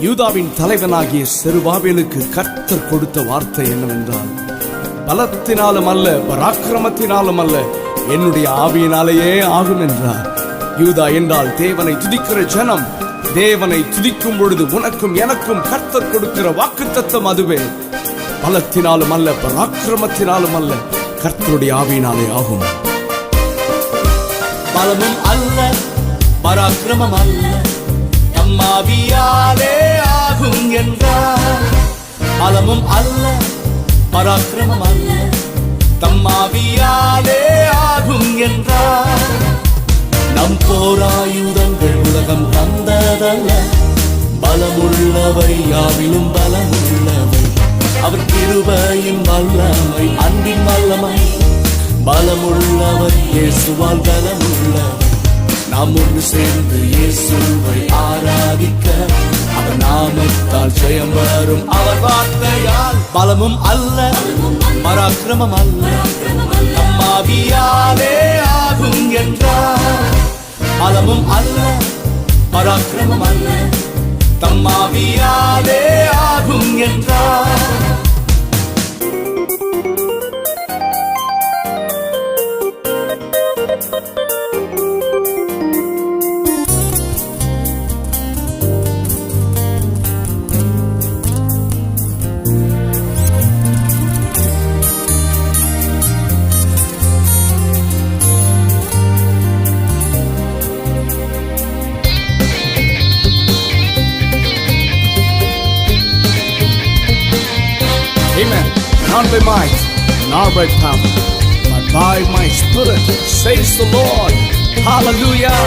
யூதாவின் தலைவனாகிய செருபாபேலுக்கு கர்த்தர் கொடுத்த வார்த்தை என்னவென்றால், பலத்தினாலும் அல்ல, பராக்கிரமத்தினாலும் அல்ல, என்னுடைய ஆவியினாலேயே ஆகும் என்றார். யூதா என்றால் தேவனை துதிக்கிற ஜனம். தேவனை துதிக்கும் பொழுது உனக்கும் எனக்கும் கர்த்தர் கொடுக்கிற வாக்குத்தத்தம் அதுவே. பலத்தினாலும் அல்ல, பராக்கிரமத்தினாலும் அல்ல, கர்த்தருடைய ஆவியினாலே ஆகும். பலமும் அல்ல, பராக்கிரமம் அல்ல, ஆவியாலே ஆகும் என்றார். பலமும் அல்ல, பராக்கிரமம் அல்ல, ஆவியாலே ஆகும் என்றார். நம் போராயுதங்கள் உலகம் தந்ததல்ல, பலமுள்ளவை யாவிலும் பலமுள்ளவை. அவர் கிருபையின் வல்லமை, அன்பின் வல்லமை, பலமுள்ளவர் இயேசுவால் பலமுள்ளவர். நாம் ஒன்று சேர்ந்து இயேசுவை ஆராதிக்க, அவர் நாமத்தால் ஜெயம் வரும், அவர் வார்த்தையால். பலமும் அல்ல, பராக்கிரமம் அல்ல, ஆவியாலே ஆகும் என்றார். பலமும் அல்ல, பராக்கிரமம் அல்ல, ஆவியாலே ஆகும் என்றார். Amen. Not by might, nor by power, but by my spirit, says the Lord. Hallelujah.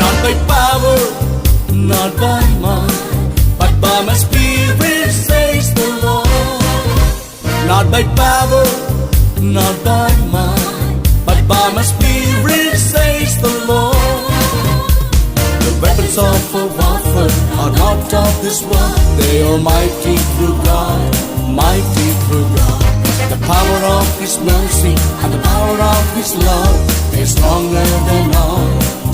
Not by power, not by might, but by my spirit, says the Lord. Not by power, not by might, but by my spirit, says the Lord. The weapons of our warfare are not of this world. They are mighty through God, mighty through God. The power of His mercy and the power of His love is stronger than all,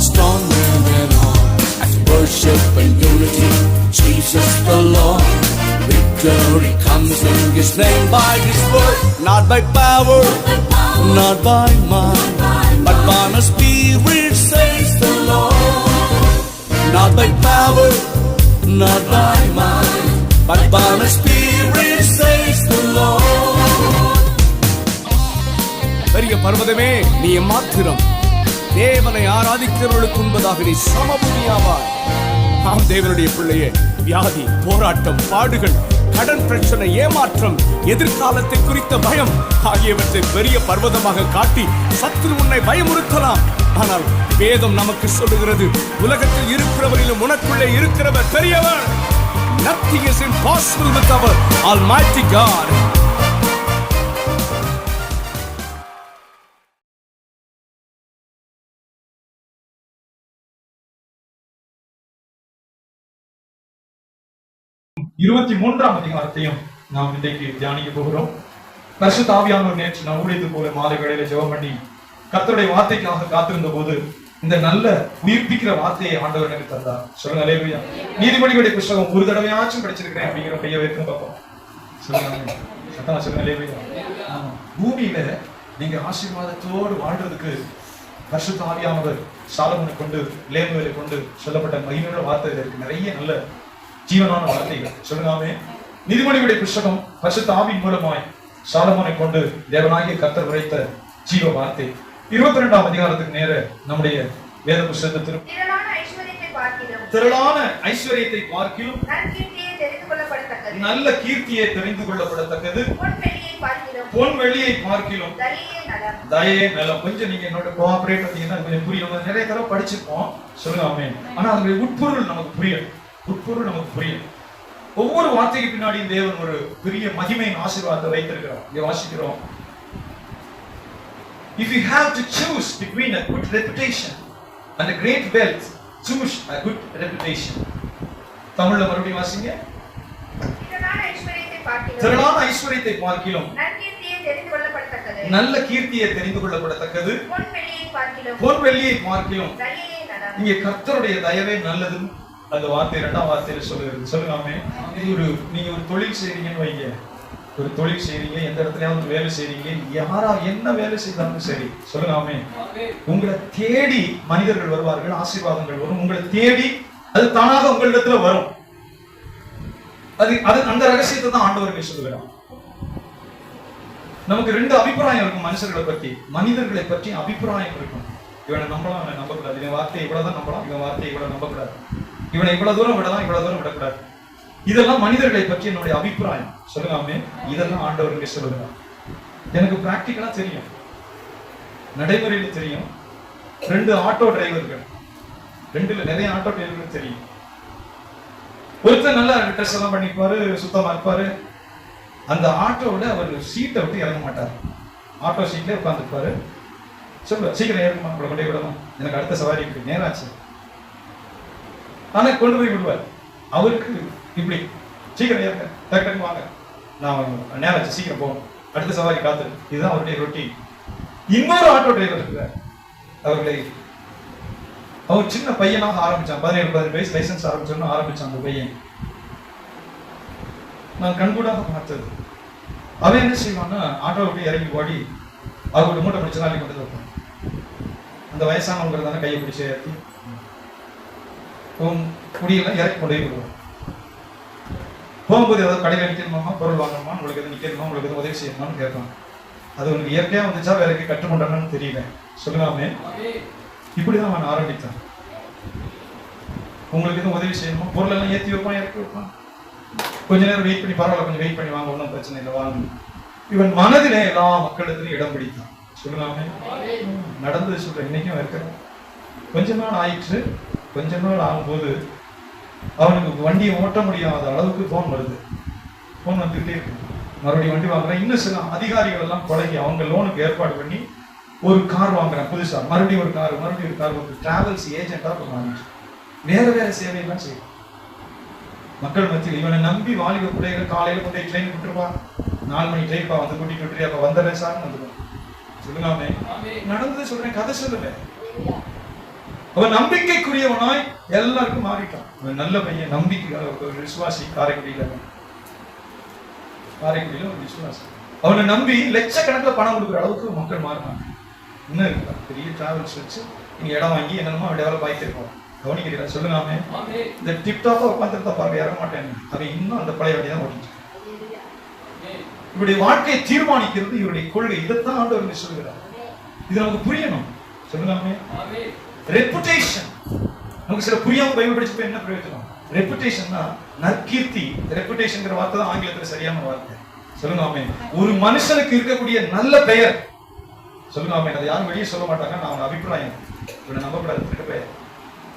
stronger than all. As we worship in unity, Jesus the Lord, victory comes in His name by His word. Not by power, not by might, but by my spirit, says the Lord. Not by power, not by might, but by my spirit, says the Lord. பெரிய பர்வதமே நீ மாத்திரம், தேவனை ஆராதிக்கிறவர்களுக்கு உண்பதாக நீ சமபூமியாவாய். ஆம் தேவனுடைய பிள்ளையே, வியாதி, போராட்டம், பாடுகள், கடன் பிரச்சனை, ஏமாற்றம், எதிர்காலத்தை குறித்த பயம் ஆகியவற்றை பெரிய பர்வதமாக காட்டி சத்துரு உன்னை பயமுறுத்தலாம். ஆனால் வேதம் நமக்கு சொல்லுகிறது, உலகத்தில் இருக்கிறவரிலும் உனக்குள்ளே இருக்கிறவர் பெரியவர். Nothing is impossible with our Almighty God. இருபத்தி மூன்றாம் அதிகாரத்தையும் நாம் இன்றைக்கு தியானிக்க போகிறோம். பரிசுத்த ஆவியானவர் நேற்று நான் ஊழியது போல மாலை வேளையில ஜெபம் பண்ணி கர்த்தருடைய வார்த்தைக்காக காத்திருந்த போது இந்த நல்ல உயிர்ப்பிக்கிற வார்த்தையை ஆண்டவர் எனக்கு தந்தார். சொல்லுங்க அல்லேலூயா. நீதிமொழிகளுடைய புத்தகம் ஒரு தடவையாச்சும் படிச்சிருக்கிறேன் அப்படிங்கிற பைய வைக்கும் பார்ப்போம். சொல்லுங்க, சத்தமா சொல்லுங்க அல்லேலூயா. பூமியில நீங்க ஆசீர்வாதத்தோடு வாழ்றதுக்கு பரிசுத்த ஆவியானவர் சாலமோனை கொண்டு, லேமுவேலை கொண்டு சொல்லப்பட்ட மகிமையுள்ள வார்த்தைகள் இருக்கு. நிறைய நல்ல ஜீவனான வார்த்தைகள். சொல்லுங்க. நீதிமொழிகளுடைய புத்தகம் பரிசுத்த ஆவியின் மூலமாய் சாலமோனை கொண்டு தேவனாகிய கர்த்தர் உரைத்த ஜீவ வார்த்தை. 22ஆம் அதிகாரத்துக்கு நேர நம்முடைய வேத புத்தகத்தில் திரளான ஐஸ்வர்யத்தை பார்க்கிலும் நல்ல கீர்த்தியை தெரிந்து கொள்ளப்படத்தக்கது பொன் வெள்ளியை பார்க்கிலும் தயையே நலம். கொஞ்சம் நீங்க என்னோட கோஆபரேட் பண்ணீங்கன்னா கொஞ்சம் புரியும். நிறைய தடவை படிச்சிருப்போம். சொல்லுங்க ஆமென். ஆனா அதனுடைய உட்பொருள் நமக்கு புரியும். உட்பொருள் நமக்கு புரியும். ஒவ்வொரு வார்த்தைக்கு பின்னாடியும் தேவன் ஒரு பெரிய மகிமையின் ஆசீர்வாதத்தை வைத்திருக்கிறார். இங்க வாசிக்கிறோம். If you have to choose between a good reputation and a great wealth, choose a good reputation. தமிழ்ல மறுபடியும் வாசிங்க. திரளான ஐஸ்வர்யத்தை பார்க்கிலும் நல்ல கீர்த்தியை தெரிந்து கொள்ளப்படத்தக்கது பொன் வெள்ளியை பார்க்கிலும் இங்கே கர்த்தருடைய தயவே நல்லது அந்த வார்த்தை 2ஆம் வார்த்தையில சொல்லுகிறது. சொல்லுங்க. நீங்க ஒரு தொழில் செய்றீங்கன்னு வைங்க, ஒரு தொழில் செய்றீங்க, எந்த இடத்துலயாவது வேலை செய்றீங்க, யாரா என்ன வேலை செய்தாலும் சரி, சொல்லுங்க. உங்களை தேடி மனிதர்கள் வருவார்கள், ஆசீர்வாதங்கள் வரும், உங்களை தேடி அது தானாக உங்களிடத்துல வரும். அது அந்த ரகசியத்தை தான் ஆண்டவர்கள் சொல்லுகிறார். நமக்கு 2 அபிப்பிராயம் இருக்கும் மனுஷர்களை பத்தி, மனிதர்களை பற்றி அபிப்பிராயம் இருக்கும். இவனை நம்பலாம், இவனை நம்பக்கூடாது, இவன் வார்த்தையை இவ்வளவுதான் நம்பலாம், இவன் வார்த்தையை இவ்வளவு நம்பக்கூடாது, இவனை இவ்வளவு தூரம் விடலாம், இவ்வளவு தூரம் விடக்கூடாது. இதெல்லாம் மனிதர்களை பற்றி என்னுடைய அபிப்பிராயம். சொல்லுங்க. இதெல்லாம் ஆண்டவர்கள் சொல்லுகிறார். எனக்கு பிராக்டிக்கலா தெரியும், நடைமுறையில் தெரியும். 2 ஆட்டோ டிரைவர்கள், 2ல நிறைய ஆட்டோ டிரைவர்கள் தெரியும். ஒருத்தர் நல்லா ட்ரெஸ் எல்லாம் பண்ணிருப்பாரு, சுத்தமா இருப்பாரு. அந்த ஆட்டோவோட அவர் சீட்டை விட்டு இறங்க மாட்டார், ஆட்டோ சீட்ல உட்காந்துருப்பாரு. சொல்லுவா, சீக்கிரம் ஏறுமா, உங்களை கொண்டே விடணும், எனக்கு அடுத்த சவாரி இருக்கு, நேராச்சு. ஆனா கொண்டு போய் விடுவார். அவருக்கு இப்படி சீக்கிரம் ஏறுங்க, டக்கு வாங்க, நான் நேராச்சு, சீக்கிரம் போகணும், அடுத்த சவாரி காத்து. இதுதான் அவருடைய ரொட்டீன். இன்னொரு ஆட்டோ டிரைவர் இருக்கிறார். அவர் சின்ன பையனாக ஆரம்பிச்சான், 17-18 வயசு லைசன்ஸ் ஆரம்பிச்சான் அந்த பையன். நான் கண்கூடாக பார்த்தது. அவன் என்ன செய்வான்னா, ஆட்டோ விட்டு இறங்கி ஓடி அவரோட மூட்டை பிடிச்ச நாளை கொண்டு வைப்பான். அந்த வயசானவங்க தானே கையை பிடிச்சி ஏற்றி குடியெல்லாம் இறக்கி கொண்டு போய் விடுவான். போகும்போது ஏதாவது கடையில் நிற்கணுமா, பொருள் வாங்கணுமா, உங்களுக்கு எதுவும் நிற்கணுமா, உங்களுக்கு எதுவும் உதவி செய்யணுமான்னு கேட்பான். அது உனக்கு இயற்கையா வந்துச்சா வேலைக்கு கற்றுக்கொண்டானு தெரியல. சொல்லுங்க. இப்படிதான் அவன் ஆரம்பித்தான். உங்களுக்கு எதுவும் உதவி செய்யணுமா, பொருள் எல்லாம் ஏற்றி வைப்பான், இறக்கி வைப்பான். கொஞ்ச நேரம் வெயிட் பண்ணி, பரவாயில்ல கொஞ்சம் வெயிட் பண்ணி வாங்க, ஒன்றும் பிரச்சனை இல்லை வாங்க. இவன் மனதிலே எல்லா மக்களிடத்திலும் இடம் பிடித்தான். சொல்லுங்க. நடந்தது சொல்றேன், இன்னைக்கும் இருக்கிறேன். கொஞ்ச நாள் ஆயிடுச்சு. கொஞ்ச நாள் ஆகும்போது அவனுக்கு வண்டியை ஓட்ட முடியாத அளவுக்கு போன் வருது. போன் வந்துகிட்டே இருக்கு. மறுபடியும் வண்டி வாங்குறேன். இன்னும் சில அதிகாரிகள் எல்லாம் பழகி அவங்க லோனுக்கு ஏற்பாடு பண்ணி ஒரு கார் வாங்குறேன் புதுசா, மறுபடியும் ஒரு கார், ஒரு டிராவல்ஸ் ஏஜென்டா வாங்கிட்டு வேற சேவையெல்லாம் செய்யும் மக்கள் மத்தியில். இவனை நம்பி வாலிப பிள்ளைகள் காலையில கொண்டு ட்ரெயின் விட்டுருவா, 4 மணி ட்ரெயின் வந்து கூட்டிட்டு விட்டுரு, அப்ப வந்துடுறேன் சார் வந்துடும். சொல்லுங்க. நடந்தது சொல்றேன், கதை சொல்லுங்க. அவன் நம்பிக்கைக்குரியவனாய் எல்லாருக்கும் மாறிட்டான். அவன் நல்ல பையன், நம்பிக்கை, ஒரு விசுவாசி. காரைக்குடியில ஒரு விசுவாசி. அவனை நம்பி லட்சக்கணக்கில் பணம் கொடுக்குற அளவுக்கு மக்கள் மாறினாங்க. இன்னும் இருக்கா, பெரிய டிராவல்ஸ் வச்சு நீங்க இடம் வாங்கி என்னென்னமோ டெவலப் ஆகிட்டு இருக்கோம். கவனிக்கிறீங்களா? சொல்லுங்க. இந்த டிப்டாப்பா உட்காந்துருந்தா பாருங்க, இறங்க மாட்டேன். அவன் இன்னும் அந்த பழைய வண்டி தான் ஓடிச்சு. இவருடைய வாழ்க்கையை தீர்மானிக்கிறது இவருடைய கொள்கை. இதைத்தான் ஆண்டவர் சொல்லுகிறார். இது நமக்கு புரியணும். சொல்லுங்க. ரெப்புடேஷன். நமக்கு சில புரியாம பைபிள் படிச்சு என்ன பிரயோஜனம்? ரெப்புடேஷன்னா நற்கீர்த்தி. ரெப்புடேஷன்ங்கிற வார்த்தை தான் ஆங்கிலத்தில் சரியான வார்த்தை. சொல்லுங்க. ஒரு மனுஷனுக்கு இருக்கக்கூடிய நல்ல பெயர். சொல்லுங்க. அதை யாரும் வெளியே சொல்ல மாட்டாங்க. நான் அவங்க அபிப்பிராயம், இவனை நம்பக்கூடாது, இருக்க பெயர்.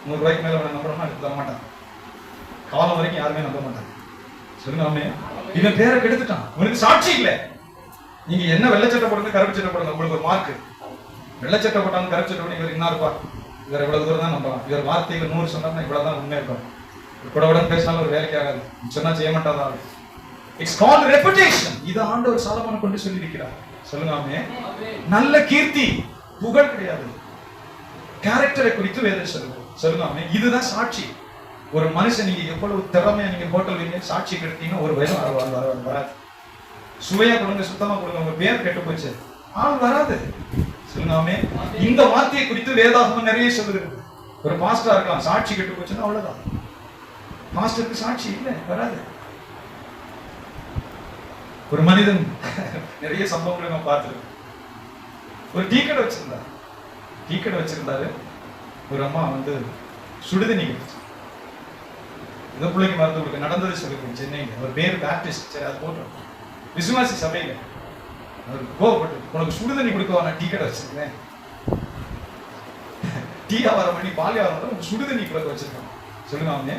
100 ரூபாய்க்கு மேல அவனை நம்பணும்னா எடுத்து தர மாட்டான். காலம் வரைக்கும் யாருமே நம்ப மாட்டாங்க. சொல்லுங்க. இவன் பேரை கெடுத்துட்டான், உனக்கு சாட்சி இல்லை. நீங்க என்ன வெள்ளச்சட்டை போடுங்க, கருப்பு சட்டை போடுங்க, உங்களுக்கு ஒரு மார்க். வெள்ளச்சட்டை போட்டாலும் கருப்பு சட்டை போட்டு இவர் என்ன இருப்பா, இவர் இவ்வளவு தூரம் தான் நம்பலாம். இவர் வார்த்தைகள் 100 சொன்னா இவ்வளவுதான் உண்மை இருக்கும். கூடவுடன் பேசினாலும் ஒரு வேலைக்கு ஆகாது, சொன்னா செய்ய மாட்டாதான். It's called reputation. இது ஆண்டவர் சாலமோனை கொண்டு சொல்லி இருக்கிறார். சொல்லுங்க. நல்ல கீர்த்தி, புகழ் கிடையாது, கேரக்டரை குறித்து வேதம் சொல்லுங்க. சொல்லுங்க. இதுதான் சாட்சி. ஒரு மனுஷன் நீங்க எவ்வளவு திறமையா நீங்க ஹோட்டல் வைங்க, சாட்சி கெடுத்தீங்கன்னா ஒரு வயலும் வராது. சுவையா கொடுங்க, சுத்தமா கொடுங்க, உங்க பேர் கெட்டு போச்சு, ஆள் வராது. சொல்லுங்க. இந்த வார்த்தையை குறித்து வேதாகமம் நிறைய சொல்லுகிறது. ஒரு பாஸ்டரா இருக்கலாம், சாட்சி கெட்டு போச்சுன்னா அவ்வளவுதான். பாஸ்டருக்கு சாட்சி இல்லை, வராது. ஒரு மனிதன் நிறைய சம்பவங்களை நம்ம பார்த்துருக்கோம். ஒரு டீ கடை வச்சிருந்தாரு. ஒரு அம்மா வந்து சுடுதண்ணி கிடைச்சு ஏதோ பிள்ளைக்கு மருந்து கொடுக்க நடந்தது சொல்லிருக்கோம் சென்னையில். அவர் பேர் பேப்டிஸ்ட். சரி, அது போட்டோம். விசுவாசி சபையில அவர் கோவப்பட்டு, உனக்கு சுடுதண்ணி கொடுக்க நான் டீ கடை வச்சிருக்கேன், டீ வியாபாரம் பண்ணி பால் வியாபாரம் பண்ணி சுடுதண்ணி கொடுக்க வச்சிருக்கோம். சொல்லுங்க.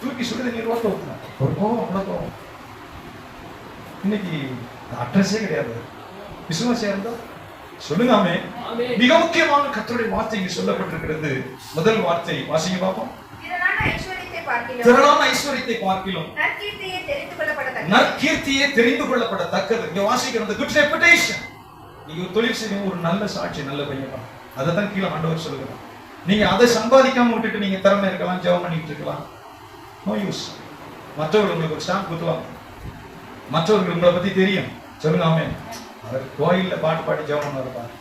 தூக்கி சுடுதண்ணி ரோட்ட ஊத்துனார். ஒரு கோவம், அவ்வளவு கோவம். இன்னைக்கு அட்ரஸே கிடையாது. விசுவாசியா இருந்தா சொல்லுங்க. மிக முக்கியமான கர்த்தருடைய வார்த்தை இங்கு சொல்லப்பட்டிருக்கிறது. முதல் வார்த்தை வாசிங்க பார்ப்போம். திரளான ஐஸ்வரியத்தை பார்க்கிலும் நற்கீர்த்தியே தெரிந்து கொள்ளப்படத்தக்கது. இங்க வாசிக்கிறது குட் ரெப்புடேஷன். நீங்க ஒரு தொழில் செய்யும், ஒரு நல்ல சாட்சி, நல்ல பையன். அதை தான் கீழே ஆண்டவர் சொல்லுகிறார். நீங்க அதை சம்பாதிக்காம விட்டுட்டு நீங்க திறமை இருக்கலாம், ஜெபம் பண்ணிட்டு இருக்கலாம், நோ யூஸ். மற்றவர்கள் உங்களுக்கு ஒரு ஸ்டாம்ப் குத்துவாங்க, மற்றவர்கள் உங்களை பத்தி தெரியும், சொல்லுங்க ஆமென். அவர் கோயில்ல பாட்டு பாடி ஜெபம் பண்ணுவார்,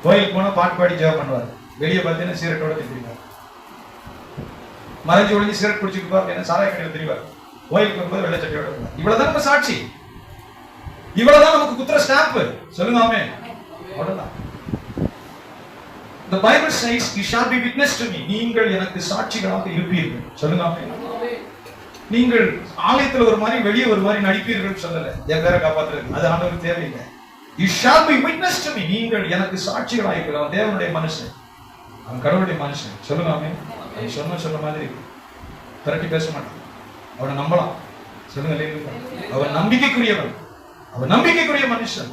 கோயிலுக்கு போனா பாட்டு பாடி ஜெபம் பண்ணுவார், வெளியே பார்த்தீங்கன்னா சீரட்டோட தெரிவார், மறைஞ்சு ஒழிஞ்சு சீரட் குடிச்சிருப்பார், என்ன சாராய கடையில் தெரிவார், கோயிலுக்கு வரும்போது வெள்ளச்சட்டையோட வருவார். இவ்வளவுதான் நம்ம சாட்சி, இவ்வளவுதான் நமக்கு குத்துற ஸ்டாம்ப், சொல்லுங்க ஆமென். அவ்வளவுதான். The Bible says you shall be witness to me. நீங்கள் எனக்கு சாட்சிகளாக இருப்பீர்கள், சொல்லுங்க ஆமென். நீங்கள் ஆலயத்துல ஒரு மாதிரி வெளியே ஒரு மாதிரி நடிப்பீர்கள் சொல்லல, என் பேரை காப்பாற்றுறது அது ஆண்டவருக்கு தேவையில்லை. You shall be witness to me. நீங்கள் எனக்கு சாட்சிகளாக இருக்கிறோம். தேவனுடைய மனுஷன், அவன் கடவுளுடைய மனுஷன், சொல்லுங்க ஆமென். அவன் சொன்ன மாதிரி திரட்டி பேச மாட்டான், அவனை நம்பலாம், சொல்லுங்க. அவன் நம்பிக்கைக்குரியவன், அவன் நம்பிக்கைக்குரிய மனுஷன்.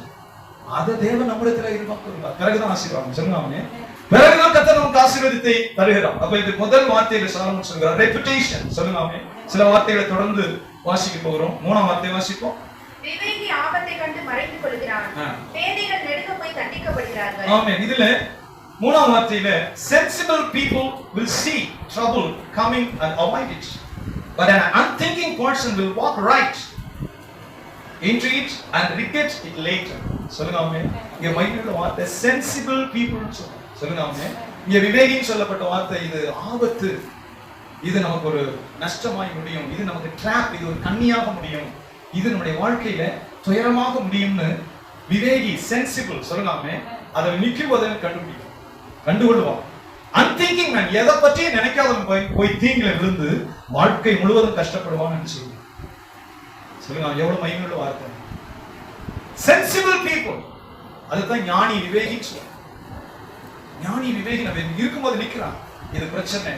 அதை தேவன் நம்மிடத்துல எதிர்பார்க்கிறார். பிறகுதான் ஆசீர்வாதம், சொல்லுங்க ஆமென். பிறகுதான் கர்த்தர் நமக்கு ஆசீர்வாதத்தை தருகிறார். அப்ப இது முதல் வார்த்தையில சாலமோன் சொல்கிறார் ரெபுடேஷன், சொல்லுங்க ஆமென். சில வார்த்தைகளை தொடர்ந்து வாசிக்க போகிறோம். 3ஆம் வார்த்தை வாசிப்போம். விவேகி ஆபத்தை கண்டு மறைத்துக் கொள்கிறான், பேதைகள் நெடுக போய் தண்டிக்கப்படுகிறார்கள். ஆமென். இதுல 3ஆம் வார்த்தையில sensible people will see trouble coming and avoid it, but an unthinking person will walk right into it and regret it later, சொல்லுங்க ஆமென். இங்க மைண்ட்ல வார்த்தை sensible people, சொல்லுங்க ஆமென். இங்க விவேகின்னு சொல்லப்பட்ட வார்த்தை, இது ஆபத்து, இது நமக்கு ஒரு நஷ்டமாய் முடியும், இது நமக்கு ட்ராப், இது ஒரு கண்ணியாக முடியும், இது நம்முடைய வாழ்க்கையில துயரமாக முடியும்னு விவேகி சென்சிபிள், சொல்லுங்க ஆமென், அதை நிக்கும் போது கண்டுகொள்வான். அன்திங்கிங் மேன், எதை பற்றியும் நினைக்காதவன் போய் தீங்குல விழுந்து வாழ்க்கை முழுவதும் கஷ்டப்படுவான் என்று சொல்லுவான், சொல்லுங்க. எவ்வளவு மகிமையுள்ள வார்த்தை, சென்சிபிள் பீப்புள். அதுதான் ஞானி விவேகி சொல்லுவான். ஞானி விவேகி நம்ம இருக்கும்போது நிக்கிறான், இது பிரச்சனை,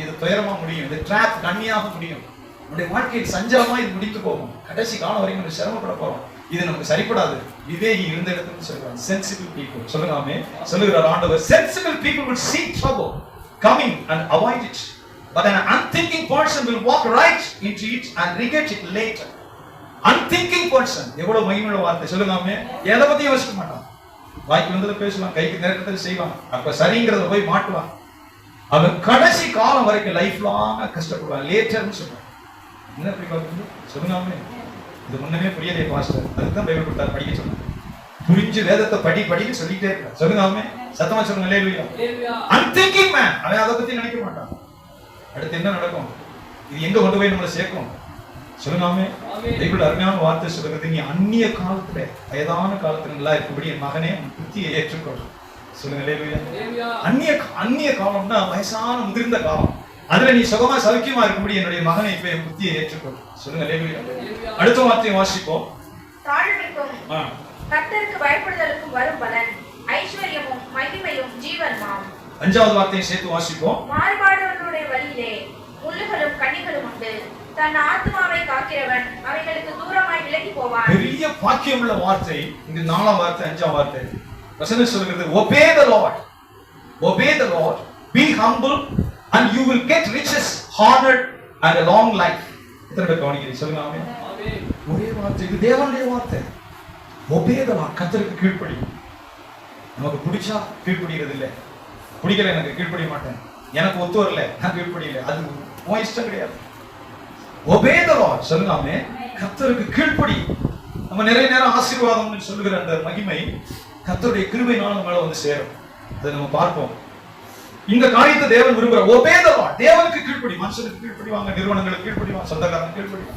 இது துயரமா முடியும், இது ட்ராப் கண்ணியாக முடியும், நம்முடைய வாழ்க்கையில் சஞ்சலமா இது முடித்து போகும், கடைசி காலம் வரைக்கும் நம்ம சிரமப்பட போறோம், இது நமக்கு சரிப்படாது. விவேகி இருந்த இடத்துக்கு சொல்றாங்க சென்சிபிள் பீப்புள், சொல்லுங்க ஆமென். சொல்லுகிறார் ஆண்டவர், sensible people will see trouble coming and avoid it, but an unthinking person will walk right into it and regret it later. Unthinking person, எவ்வளவு மகிமையுள்ள வார்த்தை, சொல்லுங்க ஆமென். எதை பத்தியும் யோசிக்க மாட்டான், வாய்க்கு வந்ததை பேசுவான், கைக்கு நேரத்தில் செய்வான், அப்ப சரிங்கிறத போய் மாட்டுவான், அவன் கடைசி காலம் வரைக்கும் லைஃப் லாங்கா கஷ்டப்படுவான், லேட்டர்னு சொல்றான். என்ன அப்படி பார்க்குறது, சொல்லுங்க ஆமென். இது முன்னமே புரியலையே பாஸ்டர், அதுதான் பைபிள் கொடுத்தாரு படிக்க சொன்னாங்க, புரிஞ்சு வேதத்தை படிக்க சொல்லிட்டே இருக்கான், சொல்லுங்க ஆமென். சத்தமா சொல்லுங்க அல்லேலூயா. அன்திங்கிங் மேன், அவன் அதை பத்தி நினைக்க மாட்டான், அடுத்து என்ன நடக்கும், இது எங்க கொண்டு போய் நம்மளை சேர்க்கும், சொல்லுங்க ஆமென். பைபிள் அருமையான வார்த்தை சொல்லுகிறது, நீ அந்நிய காலத்துல வயதான காலத்துல நல்லா இருக்கும்படி என் மகனே புத்தியை ஏற்றுக்கொள், சொல்லுங்க அல்லேலூயா. அந்நிய காலம்னா வயசான முதிர்ந்த காலம், அதுல நீ சுகமா சௌக்கியமா இருக்கும்படி என்னுடைய மகனை இப்ப என் புத்தியை ஏற்றுக்கொள், சொல்லுங்க அல்லேலூயா. அடுத்த வார்த்தையை வாசிப்போம். தாழ்மைக்கும் கர்த்தருக்கு பயப்படுதலுக்கும் வரும் பலன் ஐஸ்வர்யமும் மகிமையும் ஜீவன்மாம். 5வது வார்த்தையை சேர்த்து வாசிப்போம். மாறுபாடுகளுடைய வழியிலே முள்ளுகளும் கண்ணிகளும் உண்டு, தன் ஆத்மாவை காக்கிறவன் அவைகளுக்கு தூரமாய் விலகி போவான். பெரிய பாக்கியம் உள்ள வார்த்தை இந்த 4ஆம் வார்த்தை. 5ஆம் வார்த்தை வசனம் சொல்கிறது, obey the Lord, obey the Lord, be humble and you will get riches, honor and a long life. எத்தனை பேர் கவனிக்கிறீங்க, சொல்லுங்க ஆமென். ஒரே வார்த்தை, இது தேவனுடைய வார்த்தை. obey the Lord, கர்த்தருக்கு கீழ்ப்படி. நமக்கு பிடிச்சா கீழ்ப்படிகிறது இல்லை, பிடிக்கல எனக்கு கீழ்ப்படிய மாட்டேன், எனக்கு ஒத்து வரல நான் கீழ்ப்படியல, அது உன் இஷ்டம் கிடையாது. obey the Lord, சொல்லுங்க ஆமென். கர்த்தருக்கு கீழ்ப்படி. நம்ம நிறைய நேரம் ஆசீர்வாதம்னு சொல்லுகிற அந்த மகிமை கர்த்தருடைய கிருபையினால நம்ம மேல வந்து சேரும், அதை நம்ம பார்ப்போம். இந்த காரியத்தை தேவன் விரும்புற obey the Lord, தேவனுக்கு கீழ்ப்படி. மனுஷனுக்கு கீழ்ப்படிவாங்க, நிறுவனங்களுக்கு கீழ்ப்படிவாங்க, சொந்தக்காரனுக்கு கீழ்ப்படிவாங்க,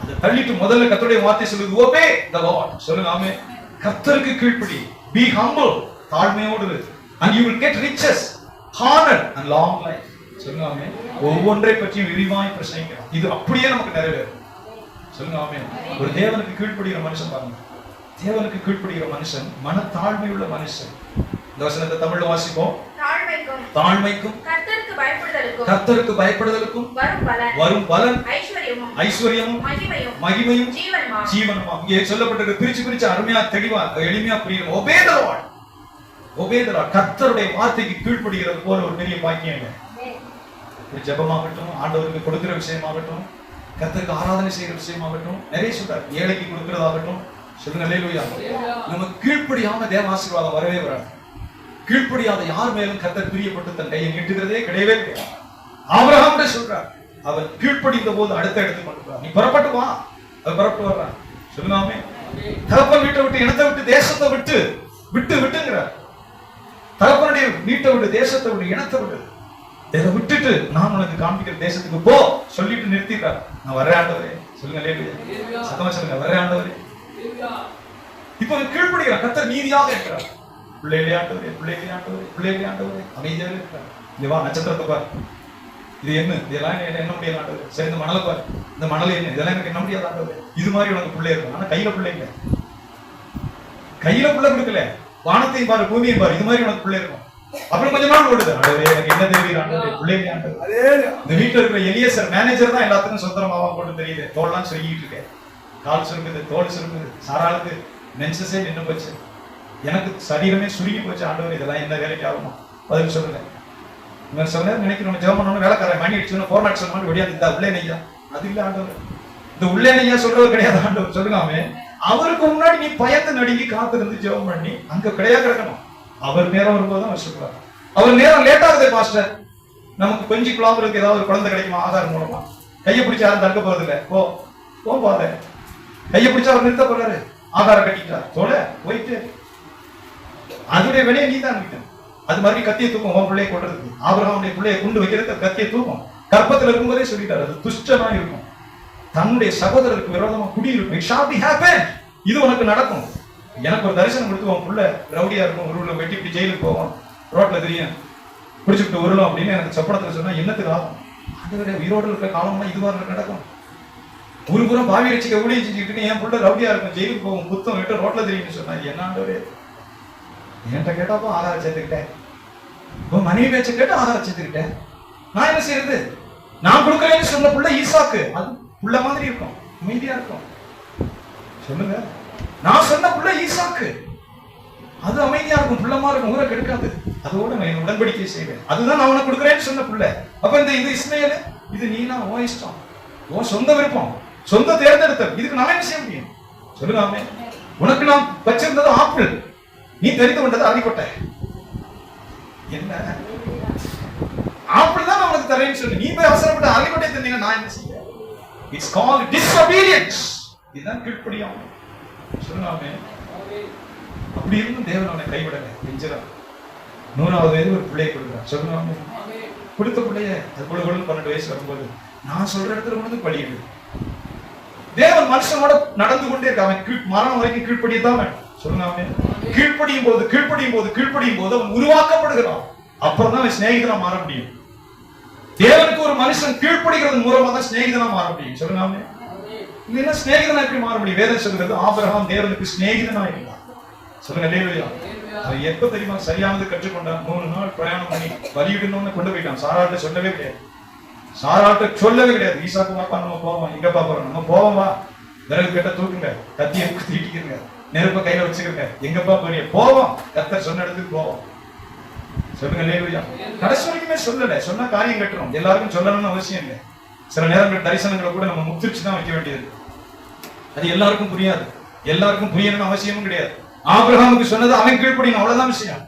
அதை தள்ளிட்டு முதல்ல கர்த்தருடைய வார்த்தை சொல்லுது obey the Lord, சொல்லுங்க ஆமென். கர்த்தருக்கு கீழ்ப்படி, be humble, தாழ்மையோடு இரு, and you will get riches, honor and long life, சொல்லுங்க ஆமென். ஒவ்வொன்றை பற்றி விரிவாய் பிரசங்கிக்கிறோம், இது அப்படியே நமக்கு நிறைவேறும், சொல்லுங்க ஆமென். ஒரு தேவனுக்கு கீழ்ப்படுகிற மனுஷன் பாருங்க, தேவனுக்கு கீழ்ப்படுகிற மனுஷன் மனத்தாழ்மையுள்ள மனுஷன். இந்த வசனத்தை தமிழ்ல வாசிப்போம். தாழ்மைக்கும் கர்த்தருக்கு பயப்படுதலுக்கும் வரும் பலன் ஐஸ்வர்யமும் மகிமையும் ஜீவனும். இங்கே சொல்லப்பட்டிருக்க பிரிச்சு அருமையா தெளிவா எளிமையா புரியும். obey the Lord, obey the Lord, கர்த்தருடைய வார்த்தைக்கு கீழ்ப்படுகிறது போல ஒரு பெரிய பாக்கியம் இல்லை. ஒரு ஜெபமாகட்டும், ஆண்டவருக்கு கொடுக்கிற விஷயமாகட்டும், கர்த்தருக்கு ஆராதனை செய்கிற விஷயமாகட்டும், நிறைய சொல்றார், ஏழைக்கு கொடுக்கிறதாகட்டும், சொல்லுங்க அல்லேலூயா. நம்ம கீழ்ப்படியாம தேவ ஆசீர்வாதம் வரவே வராது. கீழ்ப்படியாத யார் மேலும் கர்த்தர் பிரியப்பட்டு தன் கையை நீட்டுகிறதே கிடையவே கிடையாது. ஆபிரகாம் சொல்றார், அவன் கீழ்ப்படிந்த போது அடுத்த இடத்துக்கு கொண்டு போறான். நீ புறப்பட்டு வா, அவன் புறப்பட்டு வர்றான். சொல்லுங்க. தகப்பன் வீட்டை விட்டு, இனத்தை விட்டு, தேசத்தை விட்டு விட்டுங்கிறார். தகப்பனுடைய வீட்டை விட்டு, தேசத்தை விட்டு, இனத்தை விட்டு, இதை விட்டுட்டு நான் உனக்கு காண்பிக்கிற தேசத்துக்கு போ சொல்லிட்டு நிறுத்திட்டார். நான் வர்ற ஆண்டவரே. சொல்லுங்க அல்லேலூயா. சத்தமா சொல்லுங்க, வர்ற ஆண்டவரே. இப்ப கீழ்ப்படுகிறார். கர்த்தர் நீதியாக இருக்கிறார். பிள்ளைகளே ஆண்டவரே, பிள்ளைகளே ஆண்டவரே, பிள்ளைகளே ஆண்டவரே அமைதியாக இருக்கிறார். இங்க வா, நட்சத்திரத்தை பாரு. இது என்ன? இதெல்லாம் என்ன முடியாது ஆண்டவரே. சரி, இந்த மணலை பாரு. இந்த மணல் என்ன? இதெல்லாம் எனக்கு என்ன முடியாது ஆண்டவரே. இது மாதிரி உனக்கு பிள்ளை இருக்கும். ஆனா கையில பிள்ளை இல்லை. கையில பிள்ளை கொடுக்கல. வானத்தையும் பாரு, பூமியையும் பாரு. இது மாதிரி உனக்கு பிள்ளை இருக்கும். அப்புறம் கொஞ்ச நாள் ஓடுது. ஆண்டவரே, எனக்கு என்ன தெரியுது ஆண்டவரே, பிள்ளைங்க ஆண்டவரே. இந்த வீட்டுல இருக்கிற எலியேசர் மேனேஜர் தான் எல்லாத்துக்கும் சொந்தமாவா போட்டு தெரியுது. தோல்லாம் சொல்லிட்டு இருக்கேன். கால் சுருக்குது, தோல் சுருக்குது. சாராளுக்கு மென்சஸே நின்று போச்சு. எனக்கு சரீரமே சுருங்கி போச்சு. ஆண்டவர், இதெல்லாம் என்ன வேலைக்கு ஆகுமா? பதில் சொல்லுங்க. சொன்ன நினைக்கிறோம், ஜெபம் பண்ணணும், வேலைக்காரன் மணி அடிச்சு போர் நாட் சொன்ன வெளியாது. இந்த உள்ளே நெய்யா அது இல்ல ஆண்டவர். இந்த உள்ளே நெய்யா சொல்றது கிடையாது ஆண்டவர். சொல்லுங்க, அவருக்கு முன்னாடி நீ பயந்து நடுங்கி காத்திருந்து ஜெபம் பண்ணி அங்க கிடையாது கிடக்கணும். அவர் நேரம் வரும்போது அவர் சொல்றாரு. அவர் நேரம் லேட் ஆகுது பாஸ்டர். நமக்கு கொஞ்சம் குழாம்புறதுக்கு ஏதாவது ஒரு குழந்தை கிடைக்குமா ஆதாரம் மூலமா? கையை பிடிச்சா யாரும் தடுக்க போறது இல்லை. போ பாத கையை பிடிச்சா அவர் நிறுத்த போறாரு. ஆதாரம் கட்டிட்டார் தோல போயிட்டு அதுடைய விலையை நீ தான் நிற்கணும். அது மாதிரி கத்தியை தூக்கும். உன் பிள்ளையை கொள்றதுக்கு ஆபிரகாமுடைய பிள்ளையை கொண்டு வைக்கிறதுக்கு கத்தியை தூக்கும். கற்பத்தில் இருக்கும்போதே சொல்லிட்டாரு, அது துஷ்டமா இருக்கும். தன்னுடைய சகோதரருக்கு விரோதமா குடியிருக்கும். It shall be happen. இது உனக்கு நடக்கும். எனக்கு ஒரு தரிசனம் கொடுத்து, உன் புள்ள ரவுடியா இருக்கும், ஒரு வெட்டி இப்படி ஜெயிலுக்கு போவோம், ரோட்ல தெரியும் பிடிச்சுட்டு உருளும் அப்படின்னு எனக்கு சொப்பனத்துல சொன்னா என்னத்துக்கு ஆகும்? அது உயிரோடு இருக்கிற காலம்னா இதுவா நடக்கும். ஒரு புறம் பாவி வச்சுக்க ஊழிய செஞ்சுக்கிட்டு என் புள்ள ரவுடியா இருக்கும், ஜெயிலுக்கு போகும், புத்தம் விட்டு ரோட்ல தெரியும்னு சொன்னா என்னாண்டவரே. என்கிட்ட கேட்டாப்போ ஆதாரம் சேர்த்துக்கிட்டேன். உன் மனைவி பேச்ச கேட்டு ஆதாரம் சேர்த்துக்கிட்டேன். நான் என்ன செய்யறது? நான் கொடுக்கறேன்னு சொன்ன புள்ள ஈசாக்கு, அது புள்ள மாதிரி இருக்கும், அமைதியா இருக்கும். சொல்லுங்க, நான் சொன்ன புள்ள ஈசாக்கு, அது அமைதியா இருக்கும், புள்ளமா இருக்கும், ஊரை கெடுக்காது. அதோட நான் உடன்படிக்கை செய்வேன். அதுதான் நான் உனக்கு கொடுக்குறேன்னு சொன்ன புள்ள. அப்ப இது இஸ்மேல், இது நீனா உன் இஷ்டம், உன் சொந்த விருப்பம், சொந்த தேர்ந்தெடுத்தல். இதுக்கு நான் என்ன செய்ய முடியும்? சொல்லுங்க. உனக்கு நான் வச்சிருந்தது ஆப்பிள், நீ தெரிந்து கொண்டது அடிப்பட்ட. என்ன ஆப்பிள் தான் நான் உனக்கு தரேன்னு சொல்லி நீ போய் அவசரப்பட்ட அடிப்பட்டை தந்தீங்க, நான் என்ன செய்ய? It's called disobedience. இதுதான் கீழ்ப்படியும். சொல்லுங்க. அப்படி இருந்தும் தேவன் அவனை கைவிடல, நெஞ்சிறான். 100வது வயது ஒரு பிள்ளையை கொடுக்குறான். சொல்லுங்க. கொடுத்த பிள்ளைய அது கூட 12 வயசு வரும்போது நான் சொல்ற இடத்துல கொண்டு பழியிடு. தேவன் மனுஷனோட நடந்து கொண்டே இருக்க. அவன் மரணம் வரைக்கும் கீழ்ப்படியதான் வேணும். சொல்லுங்க. கீழ்ப்படியும் போது அவன் உருவாக்கப்படுகிறான். அப்புறம் தான் அவன் சிநேகிதனா மாற முடியும். தேவனுக்கு ஒரு மனுஷன் கீழ்ப்படிகிறது மூலமா தான் சிநேகிதனா மாற முடியும். சொல்லுங்க. இல்லைன்னா சிநேகிதனா எப்படி மாற முடியும்? வேதம் சொல்கிறது ஆபிரகாம் தேவனுக்கு சிநேகிதனா இருந்தான். சொல்லுங்க. அல்லேலூயா. அவன் எப்ப தெரியுமா சரியானது கற்றுக்கொண்டான்? 3 நாள் பிரயாணம் பண்ணி பலியிடணும்னு கொண்டு போயிட்டான். சாராட்ட சொல்லவே கிடையாது. ஈசாக்கு வாப்பா, நம்ம போவோம். எங்கப்பா போறோம்? நம்ம போவோமா? விறகு கேட்ட தூக்குங்க, கத்தியை தீட்டிக்கிறங்க, நெருப்ப கையில வச்சுக்கிறங்க. எங்கப்பா போறீங்க? போவோம். கர்த்தர் சொன்ன இடத்துக்கு போவோம். சொல்லுங்க. அல்லேலூயா. கடைசி வரைக்குமே சொல்லல. சொன்ன காரியம் கட்டுறோம். எல்லாருக்கும் சொல்லணும்னு அவசியம் இல்லை. சில நேரங்கள் தரிசனங்களை கூட நம்ம முத்திரிச்சு தான் வைக்க வேண்டியது. அது எல்லாருக்கும் புரியாது. எல்லாருக்கும் புரியணும்னு அவசியமும் கிடையாது. ஆபிரகாமுக்கு சொன்னது அவன் கீழ்ப்படியும், அவ்வளவுதான் விஷயம்.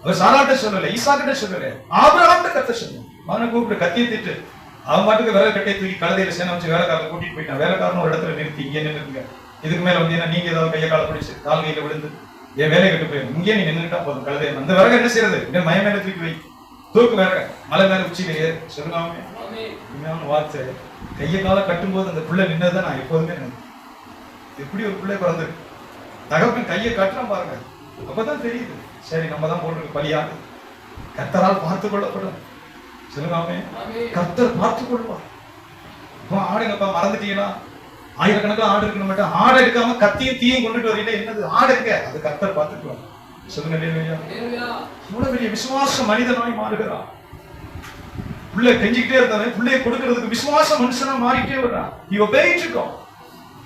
அவர் சாராட்ட சொல்லல, ஈசாக்கிட்ட சொல்லல, ஆபிரகாம்கிட்ட கர்த்தர் சொன்னார். அவனை கூப்பிட்டு கத்தியை திட்டு. அவன் பாட்டுக்கு விறகு கட்டையை தூக்கி கழுதையில சேனை வச்சு வேலைக்காரனை கூட்டிட்டு போயிட்டான். வேலைக்காரன் ஒரு இடத்துல நிறுத்தி, இங்கே நின்றுங்க, இதுக்கு மேல வந்து நீங்க ஏதாவது கையை கால பிடிச்சு கால் கையில விழுந்து என் வேலை கட்டு போயிடும், இங்கே நீ நின்றுட்டா போதும். கழுதை அந்த விறகு என்ன செய்யறது? மய மேல தூக்கி வை, தூக்கு விறக மலை மேல உச்சியில ஏறு. சொல்லுங்க. வார்த்தை கையை கால கட்டும் போது அந்த பிள்ளை நின்னதான் நான் எப்போதுமே எப்படி ஒரு பிள்ளை பிறந்திருக்கு. தகப்பன் கையை கட்டுறான் பாருங்க, அப்பதான் தெரியுது. சரி, நம்ம தான் போட்டிருக்கு பலியாக. கர்த்தரால் பார்த்துக் கொள்ளப்படும். சொல்லுங்க. கர்த்தர் பார்த்துக் கொள்வார். ஆடுங்கப்பா, மறந்துட்டீங்களா? ஆயிரக்கணக்கில் ஆடு இருக்கணும் மட்டும் ஆடு எடுக்காம கத்தியும் தீயும் கொண்டுட்டு வரீங்க. என்னது ஆடு இருக்க? அது கர்த்தர் பார்த்துக்குவார். சொல்லுங்க. இவ்வளவு பெரிய விசுவாச மனிதனாய் மாறுகிறான். பிள்ளை கெஞ்சிக்கிட்டே இருந்தாங்க, பிள்ளையை கொடுக்கிறதுக்கு விசுவாச மனுஷனா மாறிட்டே வர்றான். He obeyed God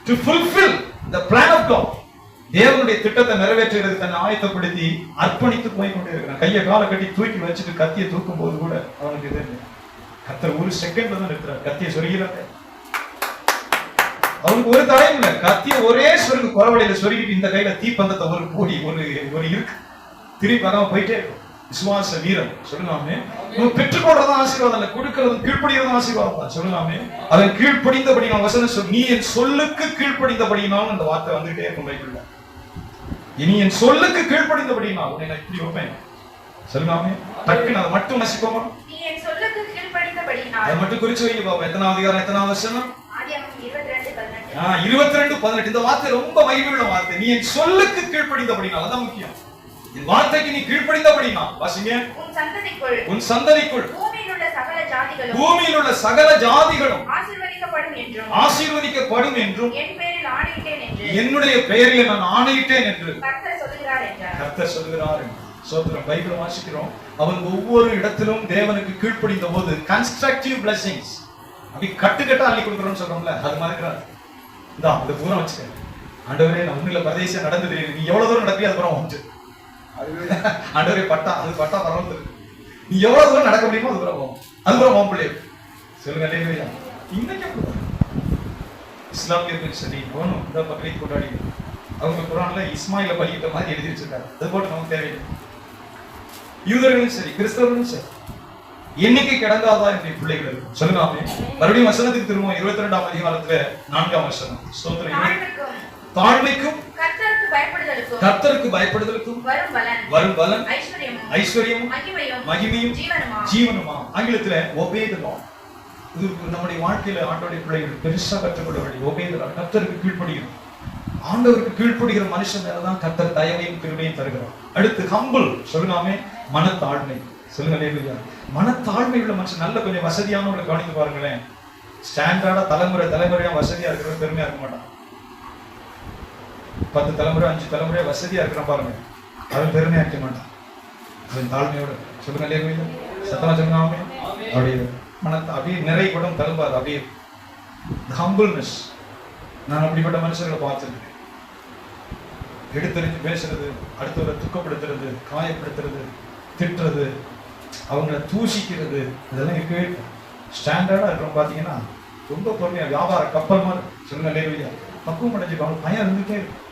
to fulfill the plan of God. தேவனுடைய திட்டத்தை நிறைவேற்றுகிறது தன்னை ஆயத்தப்படுத்தி அர்ப்பணித்து போய் கொண்டே இருக்கிறான். கையை காலை கட்டி தூக்கி வச்சுட்டு கத்தியை தூக்கும் போது கூட அவனுக்கு இது கர்த்தர் ஒரு செகண்ட்ல தான் இருக்கிறார். கத்தியை சொருகிறாங்க. அவனுக்கு ஒரு தடையும் இல்லை. கத்திய ஒரே சொருகு குறவடையில சொருகிட்டு இந்த கையில தீப்பந்தத்தை ஒரு போடி ஒரு இருக்கு திருப்பி வராம போயிட்டே இருக்கும். விசுவாச வீரன். சொல்லுங்க பெற்றுக்கொள்றது ஆசீர்வாதம் இல்ல, கொடுக்கிறது கீழ்ப்படிகிறது ஆசீர்வாதம் தான். சொல்லுங்க அதன் கீழ்ப்படிந்தபடி நான் வசனம் சொல், நீ என் சொல்லுக்கு கீழ்ப்படிந்தபடினாலும் அந்த வார்த்தை வந்துட்டே இருக்கும் பைபிள்ல. இனி என் சொல்லுக்கு கீழ்ப்படிந்தபடினா உன்னை நான் இப்படி வைப்பேன். சொல்லுங்க டக்குன்னு அதை மட்டும் நசிப்போமா? நீ என் சொல்லுக்கு கீழ்ப்படிந்தபடினால். அதை மட்டும் குறிச்சு வைங்க பாப்போம். எத்தனாவது அதிகாரம் எத்தனாவது வசனம்? ஆதியாகமம் 22:18. 22:18. இந்த வார்த்தை ரொம்ப மகிமையுள்ள வார்த்தை. நீ என் சொல்லுக்கு கீழ்ப்படிந்தபடினால், அதான் முக்கியம். இந்த வார்த்தைக்கு நீ கீழ்ப்படிந்தபடினா வாசிங்க. உன் சந்ததிக்குள் பூமியில் உள்ள சகல ஜாதிகளும் ஆசீர்வதிக்கப்படும் என்றும் என்னுடைய பெயரில் நான் ஆணையிட்டேன் என்று கர்த்தர் சொல்கிறார். சோதரம் பைபிள் வாசிக்கிறோம். அவன் ஒவ்வொரு இடத்திலும் தேவனுக்கு கீழ்ப்படிந்த போது கன்ஸ்ட்ரக்டிவ் பிளெஸிங்ஸ் அப்படி கட்டுக்கட்டா அள்ளி கொடுக்குறோம்னு சொல்றோம்ல, அது மாதிரி இதான் அந்த பூரா வச்சுக்க. ஆண்டவரே நான் ஒண்ணுல பிரதேசம் நடந்தது, நீ எவ்வளவு தூரம் நடப்பி அது புறம் வந்து ஆண்டவரே பட்டா அது பட்டா பரவந்து நீ எவ்வளவு தூரம் நடக்க முடியுமோ அது புறம் அது புறம் போகும் பிள்ளை. சொல்லுங்க இல்லையா? இன்னைக்கு இஸ்லாமியர்கள் சரி போகணும் இந்த பக்ரீத் கொண்டாடி அவங்க குரான்ல இஸ்மாயில பலியிட்ட மாதிரி எழுதி வச்சிருக்காரு. அது போட்டு நமக்கு தேவையில்லை. யூதர்களும் சரி கிறிஸ்தவர்களும் சரி எண்ணிக்கை கிடங்காதா என்னுடைய பிள்ளைகள். சொல்லுங்க மறுபடியும் வசனத்துக்கு திரும்பவும் 22ஆம் அதிகாரத்துல 4ஆம் வசனம். தாழ்மைக்கும் கர்த்தருக்கு பயப்படுதலுக்கும் வரும் பலன் ஐஸ்வர்யமும் மகிமையும் ஜீவனுமா. ஆங்கிலத்துல obey the Lord. இது நம்முடைய வாழ்க்கையில ஆண்டவருடைய பிள்ளைகள் பெருசா கற்றுக்கொள்ள வேண்டிய obey the Lord. கர்த்தருக்கு கீழ்ப்படியும். ஆண்டவருக்கு கீழ்ப்படுகிற மனுஷன் மேலதான் கர்த்தர் தயவையும் கிருபையும் தருகிறார். அடுத்து ஹம்பிள். சொல்லுங்க மனத்தாழ்மை. சொல்லுங்க இல்லையா? மனத்தாழ்மை உள்ள மனுஷன் நல்ல கொஞ்சம் வசதியானவங்களை கவனித்து பாருங்களேன். ஸ்டாண்டர்டா தலைமுறையா வசதியா இருக்கிற பெருமையா இருக்க மாட்டான். 10 தலைமுறை 5 தலைமுறை வசதியா இருக்கிற பாருங்க, அவன் பெருமையா இருக்க மாட்டான். அவன் தாழ்மையோட. சொல்லுங்க இல்லையா? சத்தமா சொல்லுங்க. அப்படியே மனத்தை அப்படியே நிறைய கூட தழும்பாது. அப்படியே ஹம்பிள்னஸ். நான் அப்படிப்பட்ட மனுஷர்களை பார்த்துருக்கேன். எடுத்தறிஞ்சு பேசுறது, அடுத்தவரை துக்கப்படுத்துறது, காயப்படுத்துறது, திட்டுறது, அவங்கள தூசிக்கிறது, இதெல்லாம் இருக்கவே ஸ்டாண்டர்டா இருக்கிறோம். பார்த்தீங்கன்னா ரொம்ப பொறுமையா வியாபார கப்பல் மாதிரி. சொல்லுங்க இல்லையா? பக்குவம் அடைஞ்சுக்கோ. பயம் இருந்துட்டே இருக்கும்,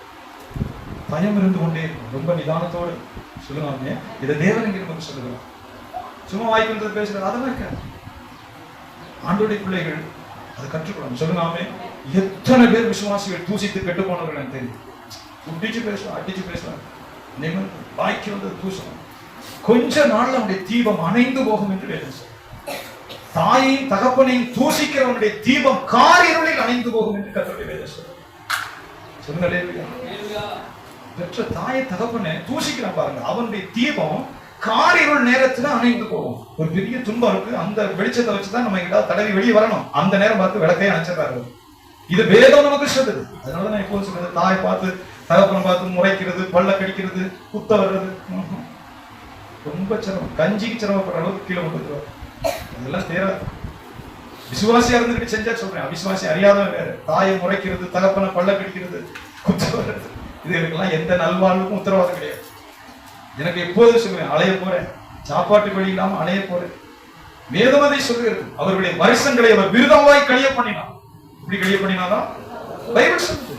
பயம் இருந்து கொண்டே இருக்கும். ரொம்ப நிதானத்தோடு சொல்லுவாங்க. இதை தேவன் இங்கே நமக்கு சொல்லுகிறோம். சும்மா வாய்ப்பு பேசுறது அதெல்லாம் இருக்காது. ஆண்டோடைய பிள்ளைகள் அதை கற்றுக்கணும். சொல்லுங்க எத்தனை பேர் விசுவாசிகள் தூசித்து கெட்டு போனவர்கள் எனக்கு தெரியும். குட்டிச்சு பேசலாம், அடிச்சு பேசலாம், வாய்க்கு வந்து தூசணும். கொஞ்ச நாள்ல அவனுடைய தீபம் அணைந்து போகும் என்று வேதம். தாயையும் தகப்பனையும் தூசிக்கிறவனுடைய தீபம் காரிருளில் அணைந்து போகும் என்று கர்த்தருடைய வேதம் சொல்லுங்க. பெற்ற தாயை தகப்பனை தூசிக்கிறான் பாருங்க, அவனுடைய தீபம் காரிருள் நேரத்துல அணைந்து போகும். ஒரு பெரிய துன்பம் இருக்கு, அந்த வெளிச்சத்தை வச்சுதான் நம்ம எங்கிட்ட தடவி வெளியே வரணும். அந்த நேரம் பார்த்து விளக்கையே அணைச்சிடறாரு. இது வேதம் நமக்கு சொல்லுது. அதனால நான் எப்போது சொல்றது, தாயை பார்த்து தகப்பனை பார்த்து முறைக்கிறது, பல்ல கடிக்கிறது, குத்த வர்றது ரொம்ப சிரமம். கஞ்சிக்கு சிரமப்படுற அளவுக்கு கீழே கொண்டு அதெல்லாம் தேராது. விசுவாசியா இருந்துகிட்டு செஞ்சா சொல்றேன், அவிசுவாசி அறியாதவன் வேற. தாயை முறைக்கிறது, தகப்பனை பல்ல கடிக்கிறது, குத்த வர்றது, இதுக்கெல்லாம் எந்த நல்வாழ்வுக்கும் உத்தரவாதம் கிடையாது. எனக்கு எப்போது சொல்றேன், அலைய போறேன், சாப்பாட்டு வழி இல்லாம அலைய போறேன். வேதமதை சொல்கிறது, அவருடைய வருஷங்களை அவர் விருதமாய் கழிய பண்ணினான். இப்படி கழிய பண்ணினாதான் பைபிள் சொல்லுது.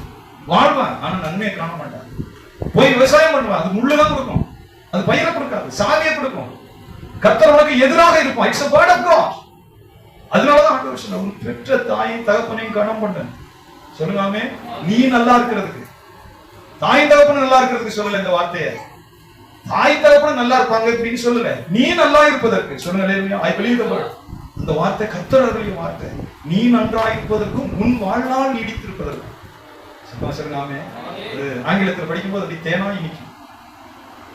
வாழ்வான், ஆனா நன்மையை காண மாட்டான். போய் விவசாயம் பண்ணுவான், அது முள்ளுதான் கொடுக்கும், அது பயிரை கொடுக்காது, சாவியை கொடுக்கும். கர்த்தர் உனக்கு எதிராக இருக்கும். It's a word of God. அதனாலதான் ஆண்டவர் சொன்னார், பெற்ற தாயும் தகப்பனையும் கனம் பண்ணு. சொல்லுங்க நீ நல்லா இருக்கிறதுக்கு, தாயும் தகப்பனும் நல்லா இருக்கிறதுக்கு சொல்லல இந்த வார்த்தையை. தாய் தகப்பனும் நல்லா இருப்பாங்க அப்படின்னு சொல்லல, நீ நல்லா இருப்பதற்கு. சொல்லுங்க ஐ பிலீவ் தி வேர்ட். அந்த வார்த்தை கர்த்தருடைய வார்த்தை. நீ நன்றாக இருப்பதற்கும் உன் வாழ்நாள் நீடித்திருப்பதற்கும். சொல்லுங்க ஆங்கிலத்தில் படிக்கும்போது அப்படி தேனாய் நிற்கும்.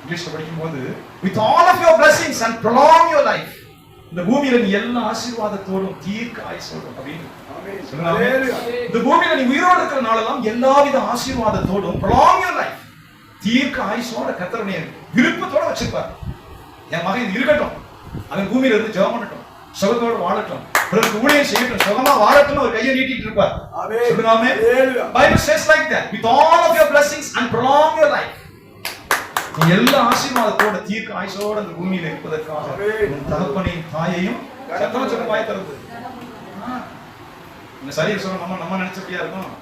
இங்கிலீஷ்ல படிக்கும்போது with all of your blessings and prolong your life. இந்த பூமியில நீ எல்லா ஆசீர்வாதத்தோடும் தீர்க்க ஆயுசோடும் அப்படின்னு சொல்லுங்க. இந்த பூமியில நீ உயிரோடு இருக்கிற நாளெல்லாம் எல்லாவித ஆசீர்வாதத்தோடும் prolong your life, தீர்க்க ஆயுசோட கர்த்தருடைய விருப்பத்தோட வச்சிருப்பார். என் மகன் இருக்கட்டும், அவன் பூமியில இருந்து ஜெபம் பண்ணட்டும், சுகத்தோடு வாழட்டும், பிறருக்கு ஊழியம் செய்யட்டும், சுகமா வாழட்டும், ஒரு கையை நீட்டிட்டு இருப்பார். சொல்லுங்க Bible says like that, with all of your blessings and prolong your life. நீ எல்லா ஆசீர்வாதத்தோட தீர்க்க ஆயுசோட அந்த பூமியில இருப்பதற்காக உன் தகப்பனையும் தாயையும் சத்தமா சொல்ல வாய் தருது. இந்த சரியா சொல்ல நம்ம நினைச்சபடியா இருக்கும்.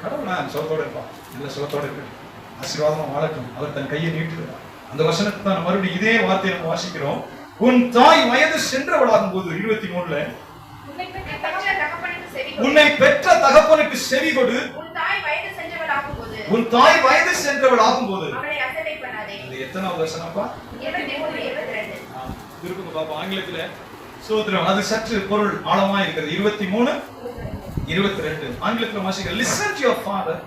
கடவுள் நான் சுகத்தோட இருப்பான், நல்ல சுகத்தோட இருக்கு, ஆசீர்வாதமா வாழட்டும், அவர் தன் கையை நீட்டுகிறார். அந்த வசனத்தை தான் மறுபடியும் இதே வார்த்தையை நம்ம வாசிக்கிறோம். உன் தாய் வயது சென்றவளாகும் போது 23ல உன்னை பெற்ற தகப்பனுக்கு செவி கொடு. உன்னை பெற்ற தகப்பனுக்கு செவி கொடு. உன் தாய் வயது சென்றவளாகும் போது உன் தாய் வயது சென்றவளாகும் போது. அவளை அசட்டை பண்ணாதே. அது எத்தனாவது வசனப்பா? 23 22. இருக்குங்க பாப்பா ஆங்கிலத்துல. சோத்ரம் அது சற்று பொருள் ஆழமா இருக்கிறது. 23 22 ஆங்கிலத்துல வாசிக்க. Listen to your father.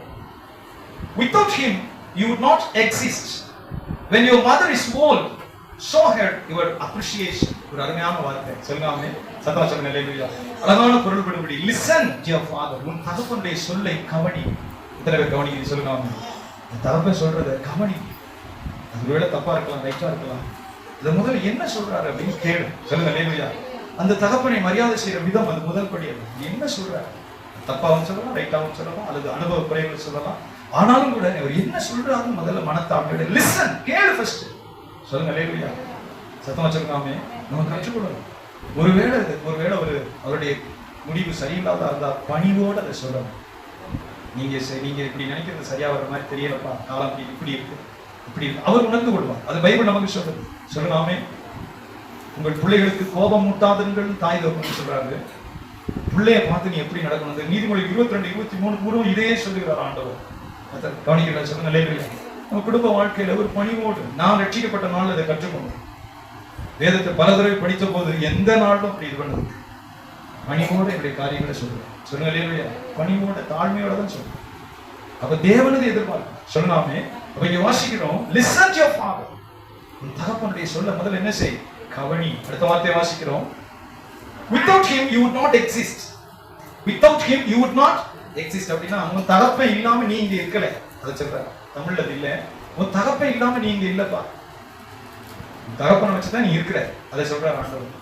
Without him you would not exist. When your mother is old, show her your appreciation. ஒரு அருமையான வார்த்தை. சொல்லுங்க ஆமென். சத்தமா சொல்லுங்க ஹalleluya. அழகான பொருள் படும்படி listen to your father. உன் தகப்பனுடைய சொல்லை கவனி. இதற்கு கவனிக்க சொல்லுங்க ஆமென். தகப்பன் சொல்றத கவனி. அது ஒருவேளை தப்பா இருக்கலாம், ரைட்டா இருக்கலாம். இத முதல்ல என்ன சொல்றாரு அப்படின்னு கேளு. சொல்லுங்க ஹalleluya. அந்த தகப்பனை மரியாதை செய்யற விதம் அது முதல் படி. என்ன சொல்றாரு? தப்பாவும் சொல்லலாம், ரைட்டாவும் சொல்லலாம், அல்லது அனுபவ குறைகள் சொல்லலாம். ஆனாலும் கூட அவர் என்ன சொல்றாரு முதல்ல மனத்தாழ்மையோட லிசன், கேளு ஃபர்ஸ்ட். சொல்லுங்க ஹalleluya. சத்தமா சொல்லுங்க ஆமென். நம்ம கற்றுக்கொள்ளணும். ஒருவேளை ஒரு அவருடைய முடிவு சரியில்லாத இருந்தா பணிவோட அதை சொல்லணும். நீங்க இப்படி நினைக்கிறது சரியா வர மாதிரி தெரியலப்பா, காலம் இப்படி இருக்கு இப்படி இருக்கு. அவர் உணர்ந்து கொள்வார். அது பைபிள் நமக்கு சொல்றது. சொல்லுங்க ஆமென். உங்கள் பிள்ளைகளுக்கு கோபம் மூட்டாதுங்கள் தாய் தகப்பன் சொல்றாரு. பிள்ளைய பார்த்து நீ எப்படி நடக்கணும்? நீதிமொழி 22 23 பூர்வம் இதையே சொல்லுகிறார் ஆண்டவர். கவனிக்கிறா சொல்லுங்க ஹalleluya. நம்ம குடும்ப வாழ்க்கையில ஒரு பணிவோடு நான் ரட்சிக்கப்பட்ட நாள் அதை கற்றுக்கொண்டோம். வேதத்தை பல தடவை படித்த போது எந்த நாளும் அப்படி இது பண்ணது. பணிவோட என்னுடைய காரியங்களை சொல்லுவேன். சொல்லுங்க ஹalleluya. பணிவோட தாழ்மையோட தான் சொல்லுவேன். அப்ப தேவனது எதிர்பார்க்கும். சொல்லலாமே. அப்ப இங்க வாசிக்கிறோம் listen to your father. உன் தகப்பனுடைய சொல்ல முதல்ல என்ன செய்? கவனி. அடுத்த வார்த்தையை வாசிக்கிறோம். Without him you would not exist. Without him you would not exist. அப்படின்னா உன் தகப்பன் இல்லாம நீ இங்க இருக்கல. அதை சொல்றாரு. தமிழ்ல அது இல்ல. உன் தகப்பன் இல்லாம நீ இங்க இல்லப்பா. உன் தகப்பனை வச்சுதான் நீ இருக்கிற. அதை சொல்றாரு ஆண்டவர்.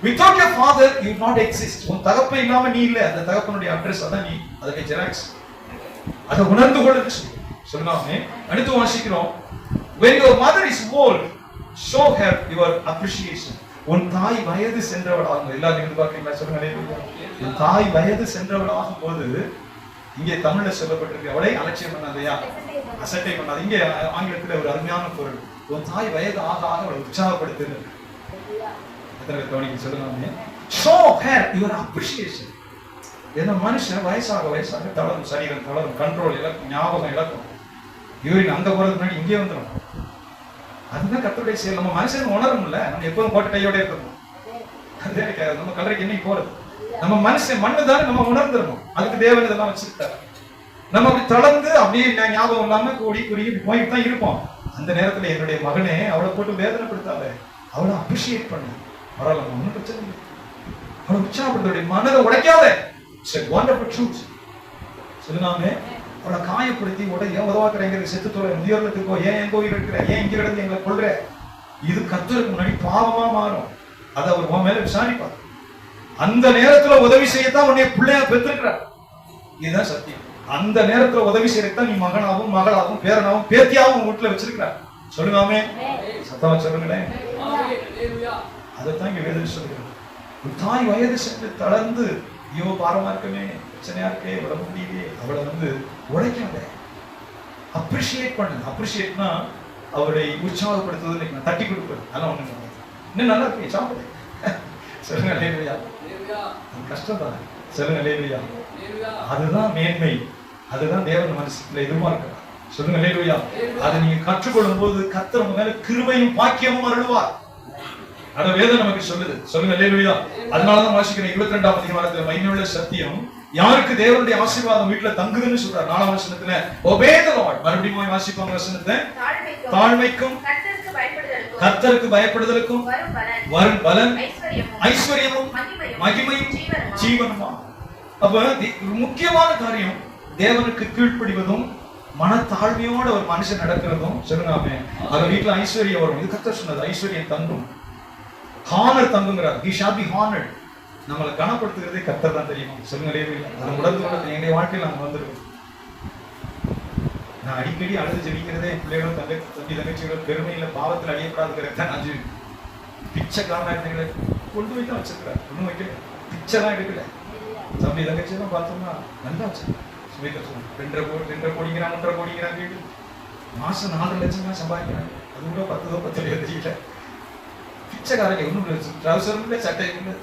Without your father you would not exist. உன் தகப்பன் இல்லாம நீ இல்ல. அந்த தகப்பனுடைய அட்ரஸ் அதான் நீ. அதுக்கு ஜெராக்ஸ். அதை உணர்ந்து கொள்ளுன்னு சொல்லாமே. அடுத்து வாசிக்கிறோம். When your mother is old, show her your appreciation. உன் தாய் வயது சென்றவளாகும். எல்லாரும் இருந்து பாக்குறீங்களா? சொல்லுங்க ஹalleluya. உன் தாய் வயது சென்றவளாகும் போது இங்கே தமிழ்ல சொல்லப்பட்டிருக்கு. அவளை அலட்சியம் பண்ணாதையா, அசட்டை பண்ணாது. இங்கே ஆங்கிலத்துல ஒரு அருமையான பொருள். உன் தாய் வயது ஆக ஆக அவளை உற்சாகப்படுத்துது. எத்தனை கவனிக்க சொல்லுங்க. show her your appreciation. ஏன்னா மனுஷன் வயசாக தளரும், சரீரம் தளரும், கண்ட்ரோல் இழக்கும், ஞாபகம் இழக்கும். யூரின் அங்க போறதுக்கு முன்னாடி இங்கே வந்துடும். அதுதான் கர்த்தருடைய செயல். நம்ம மனுஷன் உணரும்ல. நம்ம எப்பவும் போட்ட கையோட இருக்கணும். நம்ம கல்லறைக்கு என்னைக்கு போறது? நம்ம மனுஷன் மண்ணு தான் நம்ம உணர்ந்துடணும். அதுக்கு தேவன் இதெல்லாம் வச்சிருக்காரு. நம்ம அப்படி தளர்ந்து அப்படியே ஞாபகம் இல்லாம கூடி குறுகி போயிட்டு தான் இருப்போம். அந்த நேரத்துல என்னுடைய மகனே அவளை போட்டு வேதனைப்படுத்தாத, அவளை அப்ரிஷியேட் பண்ணு. பரவாயில்ல, ஒன்றும் பிரச்சனை இல்லை. அவளை உற்சாகப்படுத்த, மனதை உடைக்காத. சொல்லுனாமே. அவளை காயப்படுத்தி உதவாக்குறேங்கிற செத்து தோற முதியோர்களுக்கோ ஏன் எங்க உயிர் இருக்கிற, ஏன் இங்க கிடந்து எங்களை கொள்ற, இது கர்த்தருக்கு முன்னாடி பாவமா மாறும். அதை அவர் உன் மேல விசாரிப்பார். அந்த நேரத்துல உதவி செய்யத்தான் உன்னை பிள்ளையா பெற்றிருக்கிறார். இதுதான் சத்தியம். அந்த நேரத்துல உதவி செய்யத்தான் நீ மகனாகவும் மகளாகவும் பேரனாகவும் பேத்தியாகவும் வீட்டுல வச்சிருக்கிறார். சொல்லுங்காமே. சத்தமா சொல்லுங்களேன். அதைத்தான் இங்க வேதனை சொல்லுகிறேன். தாய் வயது சென்று தளர்ந்து ஐயோ பாரமா இருக்கமே, பிரச்சனையா இருக்கே, விட முடியலையே, அவளை உடைக்காத, அப்ரிஷியேட் பண்ணு. அப்ரிஷியேட்னா அவரை உற்சாகப்படுத்துவது, தட்டி கொடுப்பது. அதெல்லாம் ஒண்ணு இன்னும் நல்லா இருக்கு, சாப்பிடு. சொல்லுங்க ஹalleluya. கஷ்டம் தான். சொல்லுங்க ஹalleluya. அதுதான் மேன்மை. அதுதான் தேவன் மனசுல எதிர்பார்க்கிறார். சொல்லுங்க ஹalleluya. அதை நீங்க கற்றுக்கொள்ளும் போது கர்த்தர் உங்க மேல கிருபையும் பாக்கியமும் அருளுவார். அத வேதம் நமக்கு சொல்லுது. சொல்லுங்க ஹalleluya. அதனாலதான் வாசிக்கிறேன் 22ஆம் அதிகாரத்துல மகிமையுள்ள சத்தியம். யாருக்கு தேவனுடைய ஆசீர்வாதம் வீட்டுல தங்குதுன்னு சொல்றார். 4ஆம் வசனத்துல obey the Lord. மறுபடியும் வாசிப்பாங்க வசனத்தை. தாழ்மைக்கும் கர்த்தருக்கு பயப்படுதலுக்கும் வரும் பலன் ஐஸ்வர்யமும் மகிமையும் ஜீவனுமா. அப்ப முக்கியமான காரியம் தேவனுக்கு கீழ்ப்படிவதும் மனத்தாழ்மையோட ஒரு மனுஷன் நடக்கிறதும். சொல்லுங்க ஆமென். அவர் வீட்டுல ஐஸ்வர்யம் வரும். இது கர்த்தர் சொன்னது. ஐஸ்வர்யம் தங்கும், honour தங்குங்கிறார். he shall be honored. நம்மளை கனப்படுத்துகிறதே கர்த்தர் தான் தெரியுமா? சொல்லுங்க ஹalleluya. அதை உணர்ந்து என்னுடைய வாழ்க்கையில் நாங்கள் வந்திருக்கோம். நான் அடிக்கடி அழுது ஜெபிக்கிறதே என் பிள்ளைகளும் தம்பி தங்கச்சிகளும் பெருமையில பாவத்தில் அடியப்படாதுங்கிறத நான் பிச்சைக்காரனா இருந்தீங்களே கொண்டு போய் தான் வச்சிருக்கிறார். ஒன்றும் வைக்கல, பிச்சை தான் எடுக்கல. தம்பி தங்கச்சியெல்லாம் பார்த்தோம்னா நல்லா வச்சிருக்கேன். சுமித்த 2.5 கோடிங்கிறான் 1.5 கோடிங்கிறான் வீடு. மாசம் 4 லட்சம் தான் சம்பாதிக்கிறாங்க. அது கூட 10 தெரியல. பிச்சைக்காரங்க ஒன்றும் ட்ரௌசரும் இல்லை, சட்டையும் இல்லை,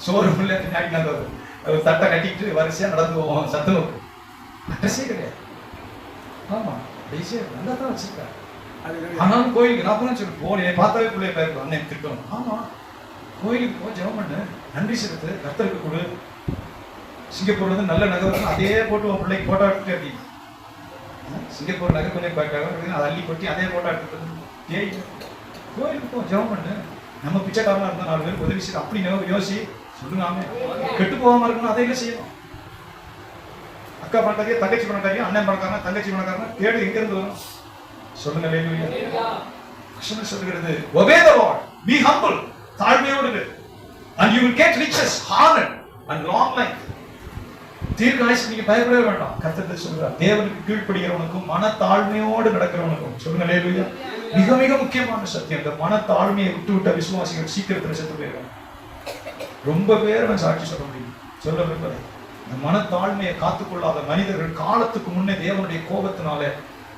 சோறும் இல்லை, பின்னாடி நாங்கள் தட்டை கட்டிக்கிட்டு வரிசையாக நடந்து போவோம். சத்துணவுக்கு அட்ரஸே கிடையாது. ஆமா நல்லா தான் வச்சிருக்காரு. ஆனாலும் கோயிலுக்கு நான் தான் சொல்லி போனேன், பார்த்தாவே பிள்ளைய பேருக்கு அண்ணன் திட்டம். ஆமா கோயிலுக்கு போ, ஜெபம் பண்ணு, நன்றி செலுத்து, கர்த்தருக்கு கொடு. சிங்கப்பூர்ல இருந்து நல்ல நகரம் அதே போட்டு உன் பிள்ளைக்கு போட்டோ எடுத்துட்டு அப்படி சிங்கப்பூர் நகர் கொஞ்சம் அதை அள்ளி கொட்டி அதே போட்டோ எடுத்துட்டு ஏய் கோயிலுக்கு போ, ஜெபம் பண்ணு. நம்ம பிச்சைக்காரனா இருந்தா 4 பேருக்கு உதவி செய்ய அப்படி யோசி சொல்லுங்க. கெட்டு போகாம இருக்கணும், அதை இல்லை செய்யணும். அக்கா பணக்காரியா, தங்கச்சி பணக்காரியா, அண்ணன் பணக்காரனா, தங்கச்சி பணக்காரனா, கேடு எங்க இருந்து வரும் சொல்லுங்க. வசனம் சொல்லுகிறது obey the Lord, be humble, தாழ்மையோடு இரு, and you will get riches, honor and long life. தீர்க்காயுசு நீங்க பயப்படவே வேண்டாம். கர்த்தர் சொல்றார், தேவனுக்கு கீழ்ப்படிகிறவனுக்கும் மனத்தாழ்மையோடு நடக்கிறவனுக்கும் சொல்லுங்க. அல்லேலூயா. மிக மிக முக்கியமான சத்தியம். இந்த மனத்தாழ்மையை விட்டு விசுவாசிகள் சீக்கிரத்தில் செத்து போயிடுவாங்க. ரொம்ப பேர் நான் சாட்சி சொல்ல முடியும், சொல்ல விரும்புறேன். இந்த மனத்தாழ்மையை காத்துக்கொள்ளாத மனிதர்கள் காலத்துக்கு முன்னே தேவனுடைய கோபத்தினால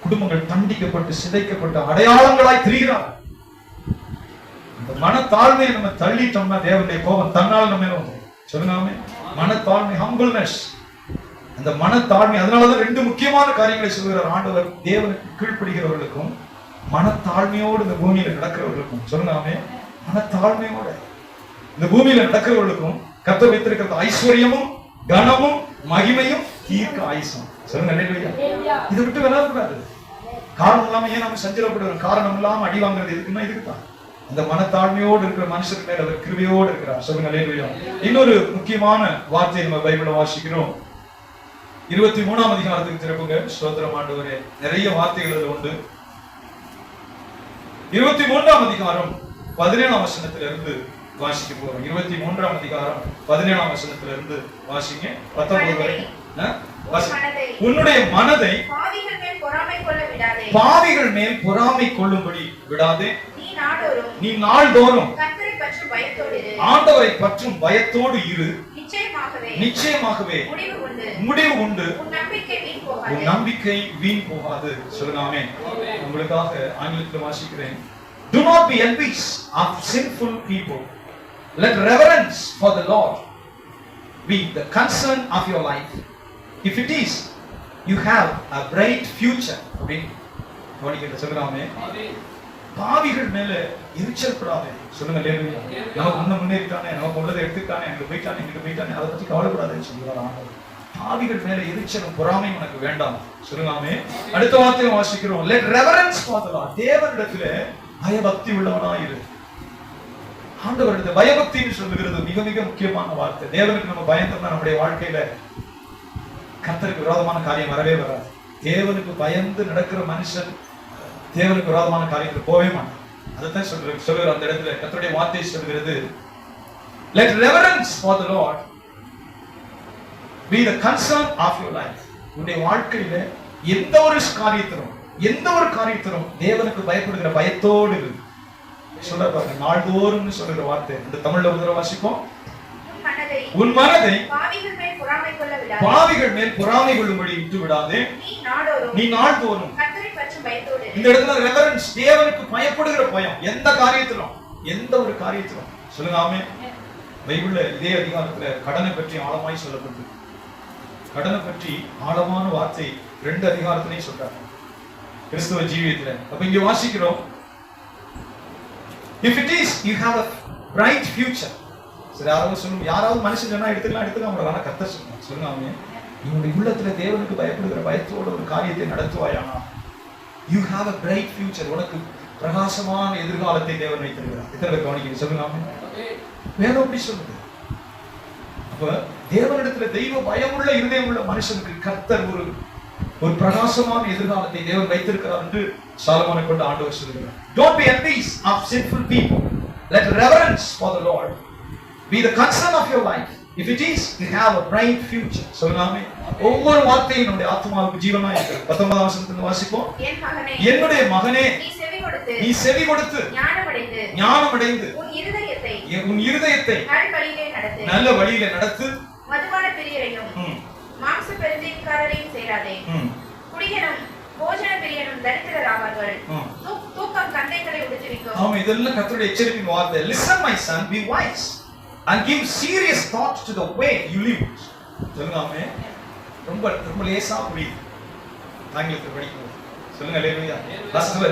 குடும்பங்கள் தண்டிக்கப்பட்டு சிதைக்கப்பட்டு அடையாளங்களாய் திரிகிறார்கள். இந்த மனத்தாழ்மையை நம்ம தள்ளிட்டோம்னா தேவனுடைய கோபம் தன்னால் நம்ம வந்து சொல்லுங்க. மனத்தாழ்மை, ஹம்பிள்னஸ், அந்த மனத்தாழ்மை. அதனாலதான் 2 முக்கியமான காரியங்களை சொல்கிறார் ஆண்டவர். தேவனுக்கு கீழ்ப்படுகிறவர்களுக்கும் மனத்தாழ்மையோடு இந்த பூமியில நடக்கிறவர்களுக்கும் சொல்லுங்க. மனத்தாழ்மையோட இந்த பூமியில நடக்கிறவர்களுக்கும் கர்த்தர் வைத்திருக்கிற ஐஸ்வர்யமும் கனமும் மகிமையும் தீர்க்க ஆயுசும் சொல்லுங்க. இதை விட்டு விளையாடக்கூடாது. காரணம் இல்லாம ஏன் நம்ம சஞ்சலப்படுறோம்? காரணம் இல்லாம அடி வாங்குறது எதுக்குன்னா இதுக்குதான். அந்த மனத்தாழ்மையோடு இருக்கிற மனுஷருக்கு மேல அவர் கிருபையோடு இருக்கிறார் சொல்லுங்க. அல்லேலூயா. இன்னொரு முக்கியமான வார்த்தையை நம்ம பைபிள வாசிக்கிறோம். 23ஆம் அதிகாரத்துக்கு திருப்புங்க. ஸ்தோத்திரம் ஆண்டவரே. நிறைய வார்த்தைகள் உண்டு. 23ஆம் அதிகாரம் 17ஆம் வசனத்திலிருந்து வாசிக்க போறோம். 23ஆம் அதிகாரம் 17ஆம் வசனத்திலிருந்து வாசிங்க. 19 வரை. உன்னுடைய மனதை பாவிகள் மேல் பொறாமை கொள்ளும்படி விடாதே. நீ நாள்தோறும் ஆண்டவரை பற்றும் பயத்தோடு இரு. நிச்சயமாகவே முடிவு உண்டு. உன் நம்பிக்கை வீண் போகாது சொல்லுங்க. உங்களுக்காக ஆங்கிலத்தில் வாசிக்கிறேன். Do not be envious of sinful people. Let reverence for the Lord be the concern of your life. If it is, you have a bright future. கவனிக்க சொல்லுங்க. பாவிகள் மேல எரிச்சல் படாதே சொல்லுங்க. அல்லேலூயா. நமக்கு முன்ன முன்னேறிட்டானே, நமக்கு உள்ளதை எடுத்துட்டானே, அங்க போயிட்டானே, இங்க போயிட்டானே, அதை பத்தி கவலைப்படாதேன்னு சொல்லுவார் ஆண்டவர். பாவிகள் மேல எரிச்சலும் பொறாமையும் உனக்கு வேண்டாம் சொல்லுங்க. அடுத்த வார்த்தையை வாசிக்கிறோம். Let reverence for the Lord. தேவனிடத்துல பயபக்தி உள்ளவனாயிரு. ஆண்டவருடைய பயபக்தின்னு சொல்லுகிறது மிக மிக முக்கியமான வார்த்தை. தேவனுக்கு நம்ம பயந்தோம்னா நம்முடைய வாழ்க்கையில கர்த்தருக்கு விரோதமான காரியம் வரவே வராது. தேவனுக்கு பயந்து நடக்கிற மனுஷன் தேவனுக்கு விரோதமான காரியத்துக்கு போவே மாட்டான். அதைத்தான் சொல்லுகிற அந்த இடத்துல கர்த்தருடைய வார்த்தை சொல்கிறது. Let reverence for the Lord be the concern of your life. உன்னுடைய வாழ்க்கையில எந்த ஒரு காரியத்திலும் தேவனுக்கு பயப்படுகிற பயத்தோடு இரு. சொல்ல பாருங்க. நாள்தோறும் சொல்லுகிற வார்த்தை இந்த தமிழ்ல ஒரு வாசிப்போம். உன் மனதை பாவிகள் மேல் பொறாமை கொள்ளும்படி விட்டு விடாதே. நீ நாள்தோறும் இந்த இடத்துல ரெவரன்ஸ், தேவனுக்கு பயப்படுகிற பயம். எந்த ஒரு காரியத்திலும் சொல்லுங்க. ஆமென். பைபிள்ல இதே அதிகாரத்துல கடனை பற்றி ஆழமாய் சொல்லப்பட்டு, கடனை பற்றி ஆழமான வார்த்தை 2 அதிகாரத்திலையும் சொல்றாங்க கிறிஸ்துவ ஜீவியத்துல. அப்ப இங்க வாசிக்கிறோம். If it is, you have a bright future. சரி, யாராவது மனுஷன் சொன்னா எடுத்துக்கலாம். ஆனா கர்த்தர் சொல்லுங்க. ஆமென். உன்னுடைய உள்ளத்துல தேவனுக்கு பயப்படுகிற பயத்தோட ஒரு காரியத்தை நடத்துவாயானா you have a bright future. உனக்கு பிரகாசமான எதிர்காலத்தை தேவன் வைத்திருக்கிறார். இத்தனை கவனிக்க சொல்லுங்க. ஆமென். வேதம் அப்படி சொல்லுது. அப்ப தேவனிடத்துல தெய்வ பயமுள்ள இருதயமுள்ள மனுஷனுக்கு கர்த்தர் ஒரு பிரகாசமான எதிர்காலத்தை தேவன் வைத்திருக்கிறார் என்று சாலமோனை கொண்டு ஆண்டவர் சொல்கிறார். Don't be envious of sinful people. Let reverence for the Lord be the concern of your life. If it is, you have a bright future. சொல்லுங்க. ஒவ்வொரு வார்த்தையும் நம்முடைய ஆத்மாவுக்கு ஜீவனா இருக்கு. 19ஆம் வசனத்துல வாசிப்போம். என்னுடைய மகனே, நீ செவி கொடுத்து ஞானமடைந்து உன் இருதயத்தை நல்ல வழியிலே நடத்து. மதுபான பிரியரையும் மாம்ச பெருந்தீர்க்காரரையும் சேராதே. குடியனும் போஜன பிரியனும் தரித்திரராவார்கள். தூக்கம் கந்தைகளை உடுத்துவிக்கும். ஆமா, இதெல்லாம் கர்த்தருடைய எச்சரிப்பின் வார்த்தை. Listen my son, be wise and give serious thought to the way you live. சொல்லுங்க ஆமென். ரொம்ப லேசா புரியுது ஆங்கிலத்தில் படிக்கும். சொல்லுங்க அல்லேலூயா.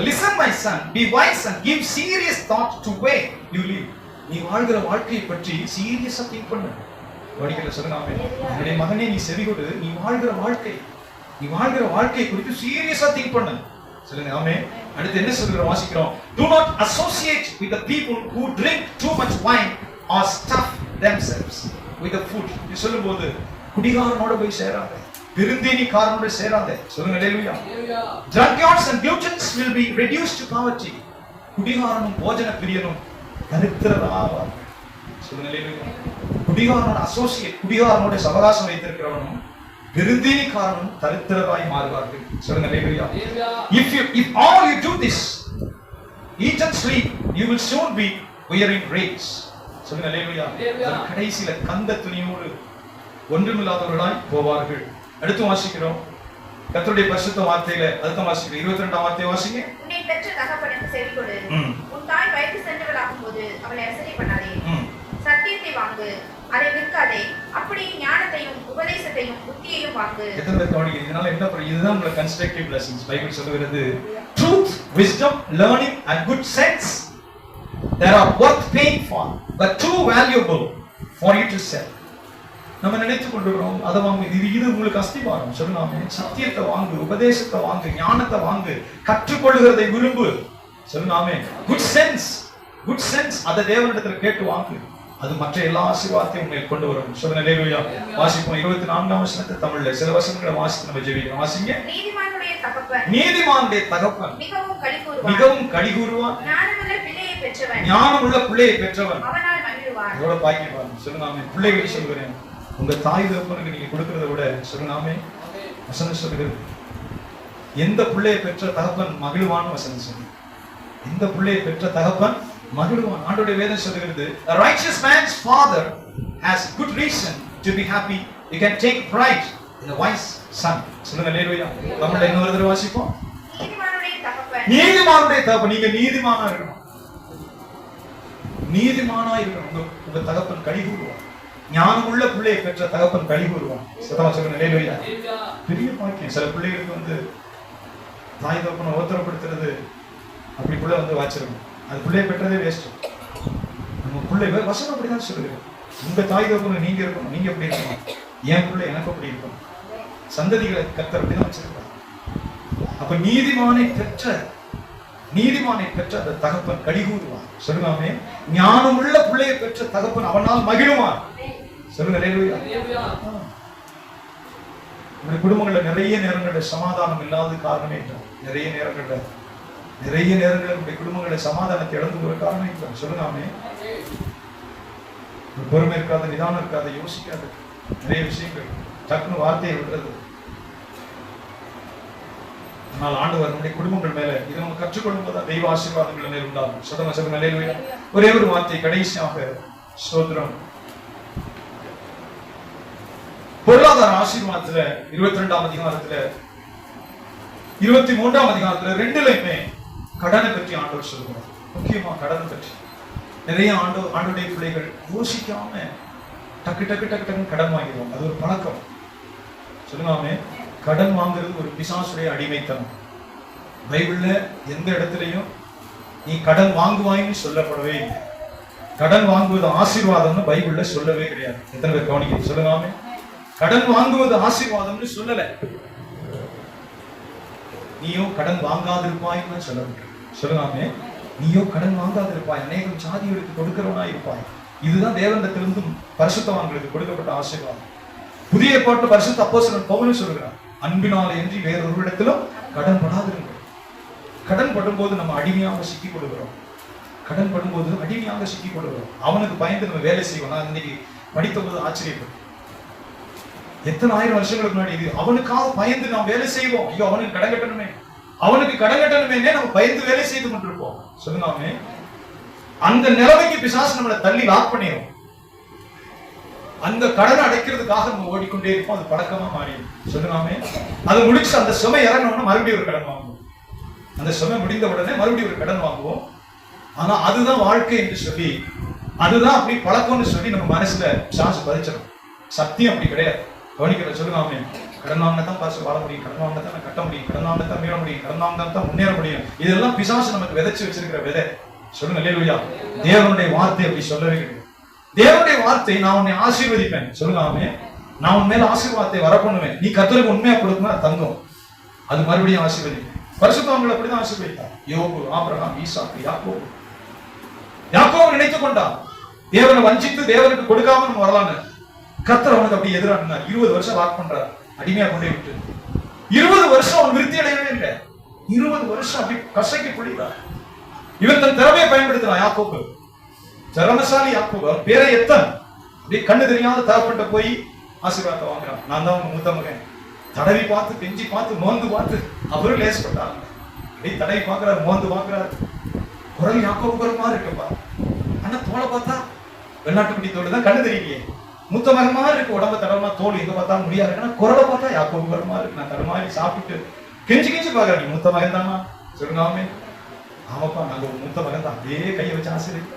Listen my son, be wise and give serious thought to way you live. நீ வாழ்கிற வாழ்க்கையை பற்றி சீரியஸா திங்க் பண்ணு. படிக்கல சொல்லுங்க ஆமென். என்னுடைய மகனே, நீ செவிகொடு. நீ வாழ்கிற வாழ்க்கை குறித்து சீரியஸா திங்க் பண்ணு. சொல்லுங்க ஆமென். அடுத்து என்ன சொல்றோம் வாசிக்கிறோம்? Do not associate with the people who drink too much wine or stuff themselves with the food. இது சொல்லும்போது குடிகாரனோட போய் சேராத, விருந்தினிக்காரனோட சேராத. சொல்லுங்க அல்லேலூயா. Drunkards and gluttons will be reduced to poverty. குடிகாரனும் போஜன பிரியனும் தரித்திரராவார்கள். சொல்லுங்க அல்லேலூயா. குடிகாரனோட அசோசியேட், குடிகாரனோட சவகாசம் வைத்திருக்கிறவனும் விருந்தினிக்காரனும் தரித்திரராய் மாறுவார்கள். சொல்லுங்க அல்லேலூயா. If all you do this, eat and sleep, you will soon be wearing rags. சொல்லுங்க அல்லேலூயா. கடைசியில கந்த துணியோடு ஒன்றுமில்லாதவர்களாய் போவார்கள். அடுத்து வாசிக்கிறோம் கர்த்தருடைய பரிசுத்த வார்த்தையில. அடுத்த வாசிக்கிறோம் 22ஆம் வார்த்தையை வாசிங்க. உன்னை பெற்ற தகப்பனுக்கு செவிகொடு. உன் தாய் வயது சென்றவளாகும்போது அவளை அசட்டை பண்ணாதே. சத்தியத்தை வாங்கு, அதை விற்காதே. அப்படி ஞானத்தையும் உபதேசத்தையும் புத்தியையும் வாங்கு. எத்தனை பேர் கவனிக்கிறீங்க? இதனால என்ன பண்ணுங்க? இதுதான் உங்க கன்ஸ்ட்ரக்டிவ் லெசன்ஸ். பைபிள் சொல்லுகிறது truth, wisdom, learning and good sense that are worth paying for, but too valuable for you to sell. நம்ம நினைத்து கொண்டிருக்கிறோம் அதை வாங்கு, இது உங்களுக்கு அஸ்திபாரம். சொல்லுங்க சத்தியத்தை வாங்கு, உபதேசத்தை வாங்கு, ஞானத்தை வாங்கு, கற்றுக்கொள்கிறதை விரும்பு. சொல்லுங்க ஆமென். குட் சென்ஸ் அதை தேவனிடத்தில் கேட்டு வாங்கு. அது மற்ற எல்லா ஆசீர்வாதத்தையும் உங்களுக்கு கொண்டு வரும். சொல்லுங்க அல்லேலூயா. வாசிப்போம் 24ஆம் வசனத்தை தமிழ்ல. சில வசனங்களை வாசித்து நம்ம ஜெபிக்கிறோம். வாசிங்க. நீதிமானுடைய தகப்பன் மிகவும் களிகூறுவான். ஞானமுள்ள பிள்ளையை பெற்றவன் அவனால் மகிழுவான். எவ்வளவு பாக்கியம் பாருங்க. சொல்லுங்க ஆமென். பிள்ளைகளை சொல்கிறேன், உங்க தாய் தகப்பனுக்கு நீங்க கொடுக்கிறத விட சொல்லுங்க ஆமென். வசனம் சொல்லுகிறது எந்த பிள்ளையை பெற்ற தகப்பன் மகிழ்வான். வசனம் சொல்லுங்க எந்த பிள்ளையை பெற்ற தகப்பன் மகிழ்வான். ஆண்டவருடைய வேதம் சொல்லுகிறது a righteous man's father has good reason to be happy. You can take pride in a wise son. சொல்லுங்க அல்லேலூயா. தமிழ்ல இன்னொரு தடவை வாசிப்போம். நீதிமானுடைய தகப்பன். நீங்க நீதிமானா இருக்கணும். உங்க தகப்பன் களிகூறுவான். ஞானமுள்ள பிள்ளையை பெற்ற தகப்பன் களிகூறுவான். சத்தமா சொல்லுங்க அல்லேலூயா. பெரிய பாக்கியம். சில பிள்ளைகளுக்கு தாய் தகப்பனை ஓத்திரப்படுத்துறது அப்படி பிள்ளை வாச்சிருக்கணும். அது பிள்ளையை பெற்றதே வேஸ்ட். நம்ம பிள்ளை வசனம் அப்படிதான் சொல்லுங்க. உங்க தாய் தகப்பனை நீங்க இருக்கணும். நீங்க எப்படி இருக்கணும்? என் பிள்ளை எனக்கு அப்படி இருக்கணும். சந்ததிகளை கர்த்தர் அப்படிதான் வச்சிருக்காங்க. அப்ப நீதிமானை பெற்ற அந்த தகப்பன் களிகூறுவான். சொல்லுங்க ஆமென். ஞானமுள்ள பிள்ளையை பெற்ற தகப்பன் அவனால் மகிழுவான். சொல்லுங்க அல்லேலூயா. நம்ம குடும்பங்கள்ல நிறைய நேரங்கள்ல சமாதானம் இல்லாத காரணமே இல்லை. நிறைய நேரங்கள்ல நம்முடைய குடும்பங்களை சமாதானத்தை இழந்து போகிற காரணம் இல்லை. சொல்லுங்க ஆமென். பொறுமை இருக்காத, நிதானம் இருக்காத, யோசிக்காத நிறைய விஷயங்கள் டக்குன்னு வார்த்தையை விடுறது. ஆனால் ஆண்டவர் நம்முடைய குடும்பங்கள் மேல இதை நம்ம கற்றுக்கொள்ளும் போது தெய்வ ஆசீர்வாதங்கள் மேல் உண்டாகும். சொல்லுங்க அல்லேலூயா. ஒரே ஒரு வார்த்தை கடைசியாக ஸ்தோத்திரம். பொருளாதார ஆசீர்வாதத்துல 22ஆம் அதிகாரத்துல 23ஆம் அதிகாரத்துல ரெண்டுலயுமே கடனை பற்றி ஆண்டவர் சொல்லுவார். முக்கியமா கடனை பற்றி நிறைய ஆண்டோடைய பிள்ளைகள் யோசிக்காம டக்கு கடன் வாங்கிடுவாங்க. அது ஒரு பழக்கம். சொல்லுங்க கடன் வாங்குறது ஒரு பிசாசுடைய அடிமைத்தனம். பைபிள்ல எந்த இடத்துலையும் நீ கடன் வாங்குவாயின்னு சொல்லப்படவே இல்லை. கடன் வாங்குவது ஆசீர்வாதம்னு பைபிள்ல சொல்லவே கிடையாது. எத்தனை பேர் கவனிக்க? சொல்லுங்க கடன் வாங்குவது ஆசீர்வாதம்னு சொல்லல. நீயோ கடன் வாங்காதிருப்பாய்ன்னு சொல்லப்பட்டு. சொல்லுங்க நீயோ கடன் வாங்காதிருப்பாய், அநேகம் சாதிகளுக்கு கொடுக்கிறவனா இருப்பாய். இதுதான் தேவனிடத்திலிருந்தும் பரிசுத்தவான்களுக்கு கொடுக்கப்பட்ட ஆசீர்வாதம். புதிய ஏற்பாட்டு பரிசுத்த அப்போஸ்தலன் பவுல் சொல்கிறார், அன்பினாலே அன்றி வேறொருவிடத்திலும் கடன் படாதிருங்கள். கடன் படும்போது நம்ம அடிமையாக சிக்கி கொடுக்கிறோம். அவனுக்கு பயந்து நம்ம வேலை செய்வோம். நான் இன்னைக்கு படித்த போது ஆச்சரியப்படும். எத்தனை ஆயிரம் வருஷங்களுக்கு முன்னாடி இது அவனுக்காக பயந்து நாம் வேலை செய்வோம். ஐயோ அவனுக்கு கடன் கட்டணுமே நம்ம பயந்து வேலை செய்து கொண்டிருப்போம். சொல்லுங்க அந்த நிலைமைக்கு பிசாசு நம்மளை தள்ளி லாக் பண்ணிடும். அந்த கடனை அடைக்கிறதுக்காக நம்ம ஓடிக்கொண்டே இருப்போம். அது பழக்கமா மாறிடும். சொல்லுவாமே, அதை முடிச்சு அந்த சுமை இறங்கணும்னா மறுபடியும் ஒரு கடன் வாங்குவோம். அந்த சுமை முடிந்த உடனே மறுபடியும் ஒரு கடன் வாங்குவோம். ஆனா அதுதான் வாழ்க்கை என்று சொல்லி, அதுதான் அப்படி பழக்கம்னு சொல்லி நம்ம மனசுல சார்ஜ் பதிச்சிடும். சத்தியம் அப்படி கிடையாது. கவனிக்கிற சொல்லுவாமே, கடன் வாங்கினா தான் காசு வாழ முடியும், கடன் வாங்கினா தான் கட்ட முடியும், கடன் வாங்கினா தான் மீள முடியும், கடன் வாங்கினா தான் முன்னேற முடியும். இதெல்லாம் பிசாசு நமக்கு விதைச்சு வச்சிருக்கிற விதை. சொல்லுங்க அல்லேலூயா. தேவனுடைய வார்த்தை அப்படி சொல்லவே கிடையாது. தேவனுடைய வார்த்தை, நான் உன்னை ஆசீர்வதிப்பேன். சொல்லுங்க ஆமே, நான் உன் மேல ஆசீர்வாதத்தை வர பண்ணுவேன். நீ கர்த்தருக்கு உண்மையா கொடுக்குமா தங்கம், அது மறுபடியும் ஆசீர்வதிப்பேன். பரிசுத்தவான்கள் அப்படிதான் ஆசீர்வதித்தார். யோபு, ஆபிரகாம், ஈசாக்கு, யாக்கோபு. யாக்கோபு நினைத்துக் கொண்டான், தேவனை வஞ்சித்து தேவனுக்கு கொடுக்காம நம்ம வரலான்னு. கர்த்தர் அவனுக்கு அப்படி எதிரானார். 20 வருஷம் வாக் பண்றார், அடிமையா கொண்டு விட்டு. 20 வருஷம் அவன் விருத்தி அடையவே இல்லை. 20 வருஷம் அப்படி கசைக்கு புள்ளிறார். இவன் தன் திறமையை பயன்படுத்தினான். யாக்கோபு திறமசாலி. யாக்கோபு, அவர் பேரை எத்தன் அப்படி கண்ணு தெரியாத தகப்பன்ட்ட போய் ஆசீர்வாதத்தை வாங்குறான். நான் தான் உங்க மூத்த மகன். தடவி பார்த்து, கெஞ்சி பார்த்து, மோந்து பார்த்து அவரும் லேசப்பட்டாங்க. அப்படி தடவி பார்க்கிறார், மோந்து பார்க்கிறார். குரல் யாக்கோபு குரல் இருக்குப்பா. ஆனா தோலை பார்த்தா வெள்ளாட்டுக்குட்டி தோல் தான், கண்ணு தெரியலையே. மூத்த மகமா இருக்கு, உடம்ப தடமா, தோல் எங்க பார்த்தா முடியாது. ஆனா குரலை பார்த்தா யாக்கோபு குரல் இருக்கு. நான் தடமாறி சாப்பிட்டு கெஞ்சி கெஞ்சி பாக்குறேன், நீ மூத்த மகன் தானா? சொல்லுங்காமே, ஆமாப்பா நாங்க ஒரு மூத்த மகன் தான். அதே கையை வச்சு ஆசிரியர்.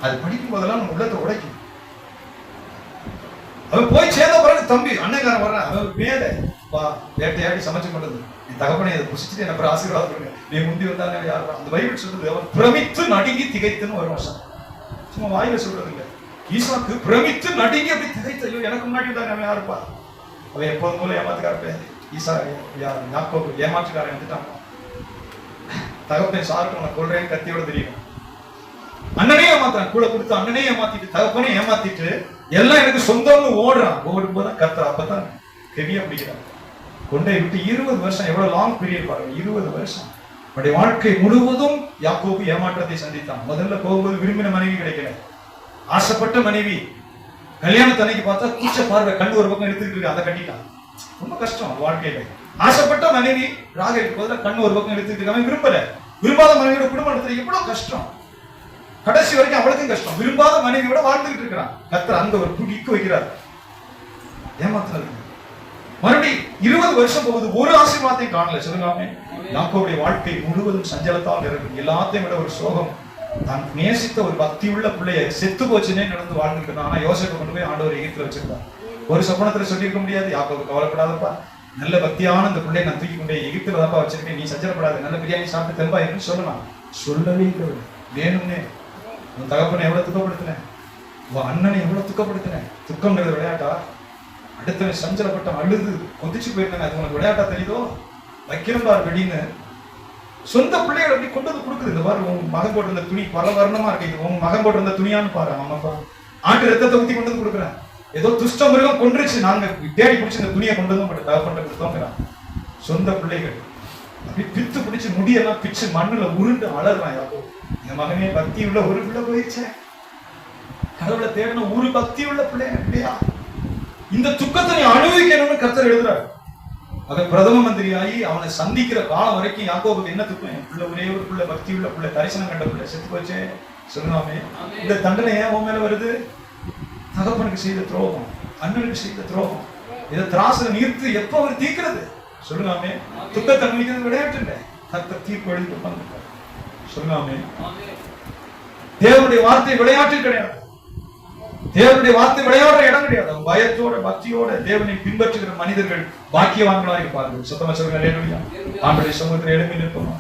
அது படிக்கும் போதெல்லாம் நம்ம உள்ளத்தை உடைக்கும். அவன் போய் சேர்ந்த பிறகு தம்பி அன்னைக்காரன் வர்றான். அவன் மேலே வா, வேட்டையாடி சமைச்சு கொண்டது என் தகப்பனை அதை புசிச்சுட்டு என்ன அப்புறம் ஆசீர்வாதம் பண்ணுங்க, நீ முந்தி வந்தாங்க யாரா. அந்த பைபிள் சொல்றது, அவன் பிரமித்து நடுங்கி திகைத்துன்னு ஒரு வருஷம். சும்மா வாயில சொல்றது இல்லை. ஈசாக்கு பிரமித்து நடுங்கி அப்படி திகைத்தையோ, எனக்கு முன்னாடி வந்தாங்க அவன் யாருப்பா. அவன் எப்போதும் போல ஏமாத்துக்காரப்ப. ஈசா யாக்கோபு ஏமாற்றுக்காரன் வந்துட்டான். தகப்பன் சாருக்கு உனக்கு கொள்றேன்னு கத்தியோட தெரியும். அண்ணனே ஏமாத்துறான், கூட கொடுத்து அண்ணனே ஏமாத்திட்டு, தகப்பனே ஏமாத்திட்டு, எல்லாம் எனக்கு சொந்தம்னு ஓடுறான். ஓடும்போது கத்துறான். அப்பதான் ஹெவியா பிடிக்கிறான். கொண்டே விட்டு 20 வருஷம், எவ்வளவு லாங் பீரியட் பாருங்க. 20 வருஷம் அவருடைய வாழ்க்கை முழுவதும் யாக்கோபு ஏமாற்றத்தை சந்தித்தான். முதல்ல போகும்போது விரும்பின மனைவி கிடைக்கல, ஆசைப்பட்ட மனைவி. கல்யாணத்தன்னைக்கு பார்த்தா கூச்ச பார்வை, கண்டு ஒரு பக்கம் எடுத்துக்கிட்டு இருக்கு, அதை கட்டிட்டான். ரொம்ப கஷ்டம் வாழ்க்கையில. ஆசைப்பட்ட மனைவி ராகேலுக்கு பதிலா கண்ணு ஒரு பக்கம் எடுத்துக்கிட்டு இருக்காங்க. விரும்பல, விரும்பாத மனைவியோட குடும்பம் நடத்துறது எவ்வளவு கஷ்டம். கடைசி வரைக்கும் அவளுக்கும் கஷ்டம். விரும்பாத மனைவியோட வாழ்ந்துகிட்டு இருக்கிறான். கர்த்தர் அங்க ஒரு புடிக்கு வைக்கிறார். ஏமாத்துறது. மறுபடியும் 20 வருஷம் போகுது, ஒரு ஆசீர்வாதத்தையும் காணல. சொல்லுங்க, யாக்கோபுடைய வாழ்க்கை முழுவதும் சஞ்சலத்தால் இருக்கு. எல்லாத்தையும் விட ஒரு சோகம். தான் நேசித்த ஒரு பக்தி உள்ள பிள்ளைய செத்து போச்சுன்னே நடந்து வாழ்ந்துட்டு. ஆனா யோசேப்பை கொண்டு போய் ஆண்டவர் எகிப்துல வச்சிருந்தார். ஒரு சொப்பனத்துல சொல்லியிருக்க முடியாது, யாக்கோபு கவலைப்படாதப்பா, நல்ல பக்தியான இந்த பிள்ளையை நான் தூக்கி கொண்டே எகிப்துல தான்ப்பா வச்சிருக்கேன், நீ சஞ்சலப்படாது, நல்ல பிரியாணி சாப்பிட்டு தெம்பா இருக்குன்னு சொல்லலாம். சொல்லவே இல்லை. வேணும்னே உன் தகப்பனை எவ்வளவு துக்கப்படுத்தினேன், உன் அண்ணனை எவ்வளவு துக்கப்படுத்தினேன். துக்கம்ங்கிறது விளையாட்டா? அடுத்தவன் சஞ்சலப்பட்ட அழுது கொதிச்சு போயிருந்தாங்க, அது உனக்கு விளையாட்டா தெரியுதோ? வைக்கிறோம் பார் வெடின்னு சொந்த பிள்ளைகள் அப்படி கொண்டு வந்து கொடுக்குது. இந்த பாரு, உன் மகன் போட்டிருந்த துணி பல வர்ணமா இருக்கு, இது உன் மகன் போட்டிருந்த துணியான்னு பாரு. ஆமாப்பா, ஆட்டு ரத்தத்தை ஊத்தி கொண்டு வந்து கொடுக்குறேன். ஏதோ துஷ்ட மிருகம் கொன்றுச்சு, நாங்க தேடி பிடிச்சி இந்த துணியை கொண்டு வந்து தகப்பன்ட்ட கொடுத்தோங்கிறான். சொந்த பிள்ளைகள் அப்படி பித்து பிடிச்சு முடியெல்லாம் பிச்சு மண்ணுல உருண்டு அலறான். யாக்கோ, என் மகனே பக்தி உள்ள ஒரு பிள்ளை போயிடுச்சே, கடவுளை தேடின ஒரு பக்தி உள்ள பிள்ளை இல்லையா? இந்த துக்கத்தை நீ அனுபவிக்கணும்னு கர்த்தர் எழுதுறாரு. அவன் பிரதம மந்திரியாகி அவனை சந்திக்கிற காலம் வரைக்கும் யாக்கோபுக்கு என்ன துக்கம்? என் பிள்ளை ஒரே ஒரு பிள்ளை, பக்தி உள்ள பிள்ளை, தரிசனம் கண்ட பிள்ளை செத்து போச்சே. சொல்லுவாமே, இந்த தண்டனை ஏன் உன் மேல வருது? தகப்பனுக்கு செய்த துரோகம், அண்ணனுக்கு செய்த துரோகம். இதை திராசுல நீர்த்து எப்ப அவர் தீர்க்கிறது? சொல்லுவாமே, துக்கத்தை அனுபவிக்கிறது விளையாட்டு இல்லை. கர்த்தர் தீர்ப்பு எழுதி உட்கார்ந்து. சொல்லுவாமே, தேவனுடைய வார்த்தை விளையாட்டு கிடையாது. தேவனுடைய வார்த்தை விளையாடுற இடம் கிடையாது. பயத்தோட பக்தியோட தேவனை பின்பற்றுகிற மனிதர்கள் பாக்கியவான்களா இருப்பார்கள். சுத்தமா சொல்லுங்க, ஆண்டவருடைய சமூகத்தில் எழுப்பி நிற்போம்.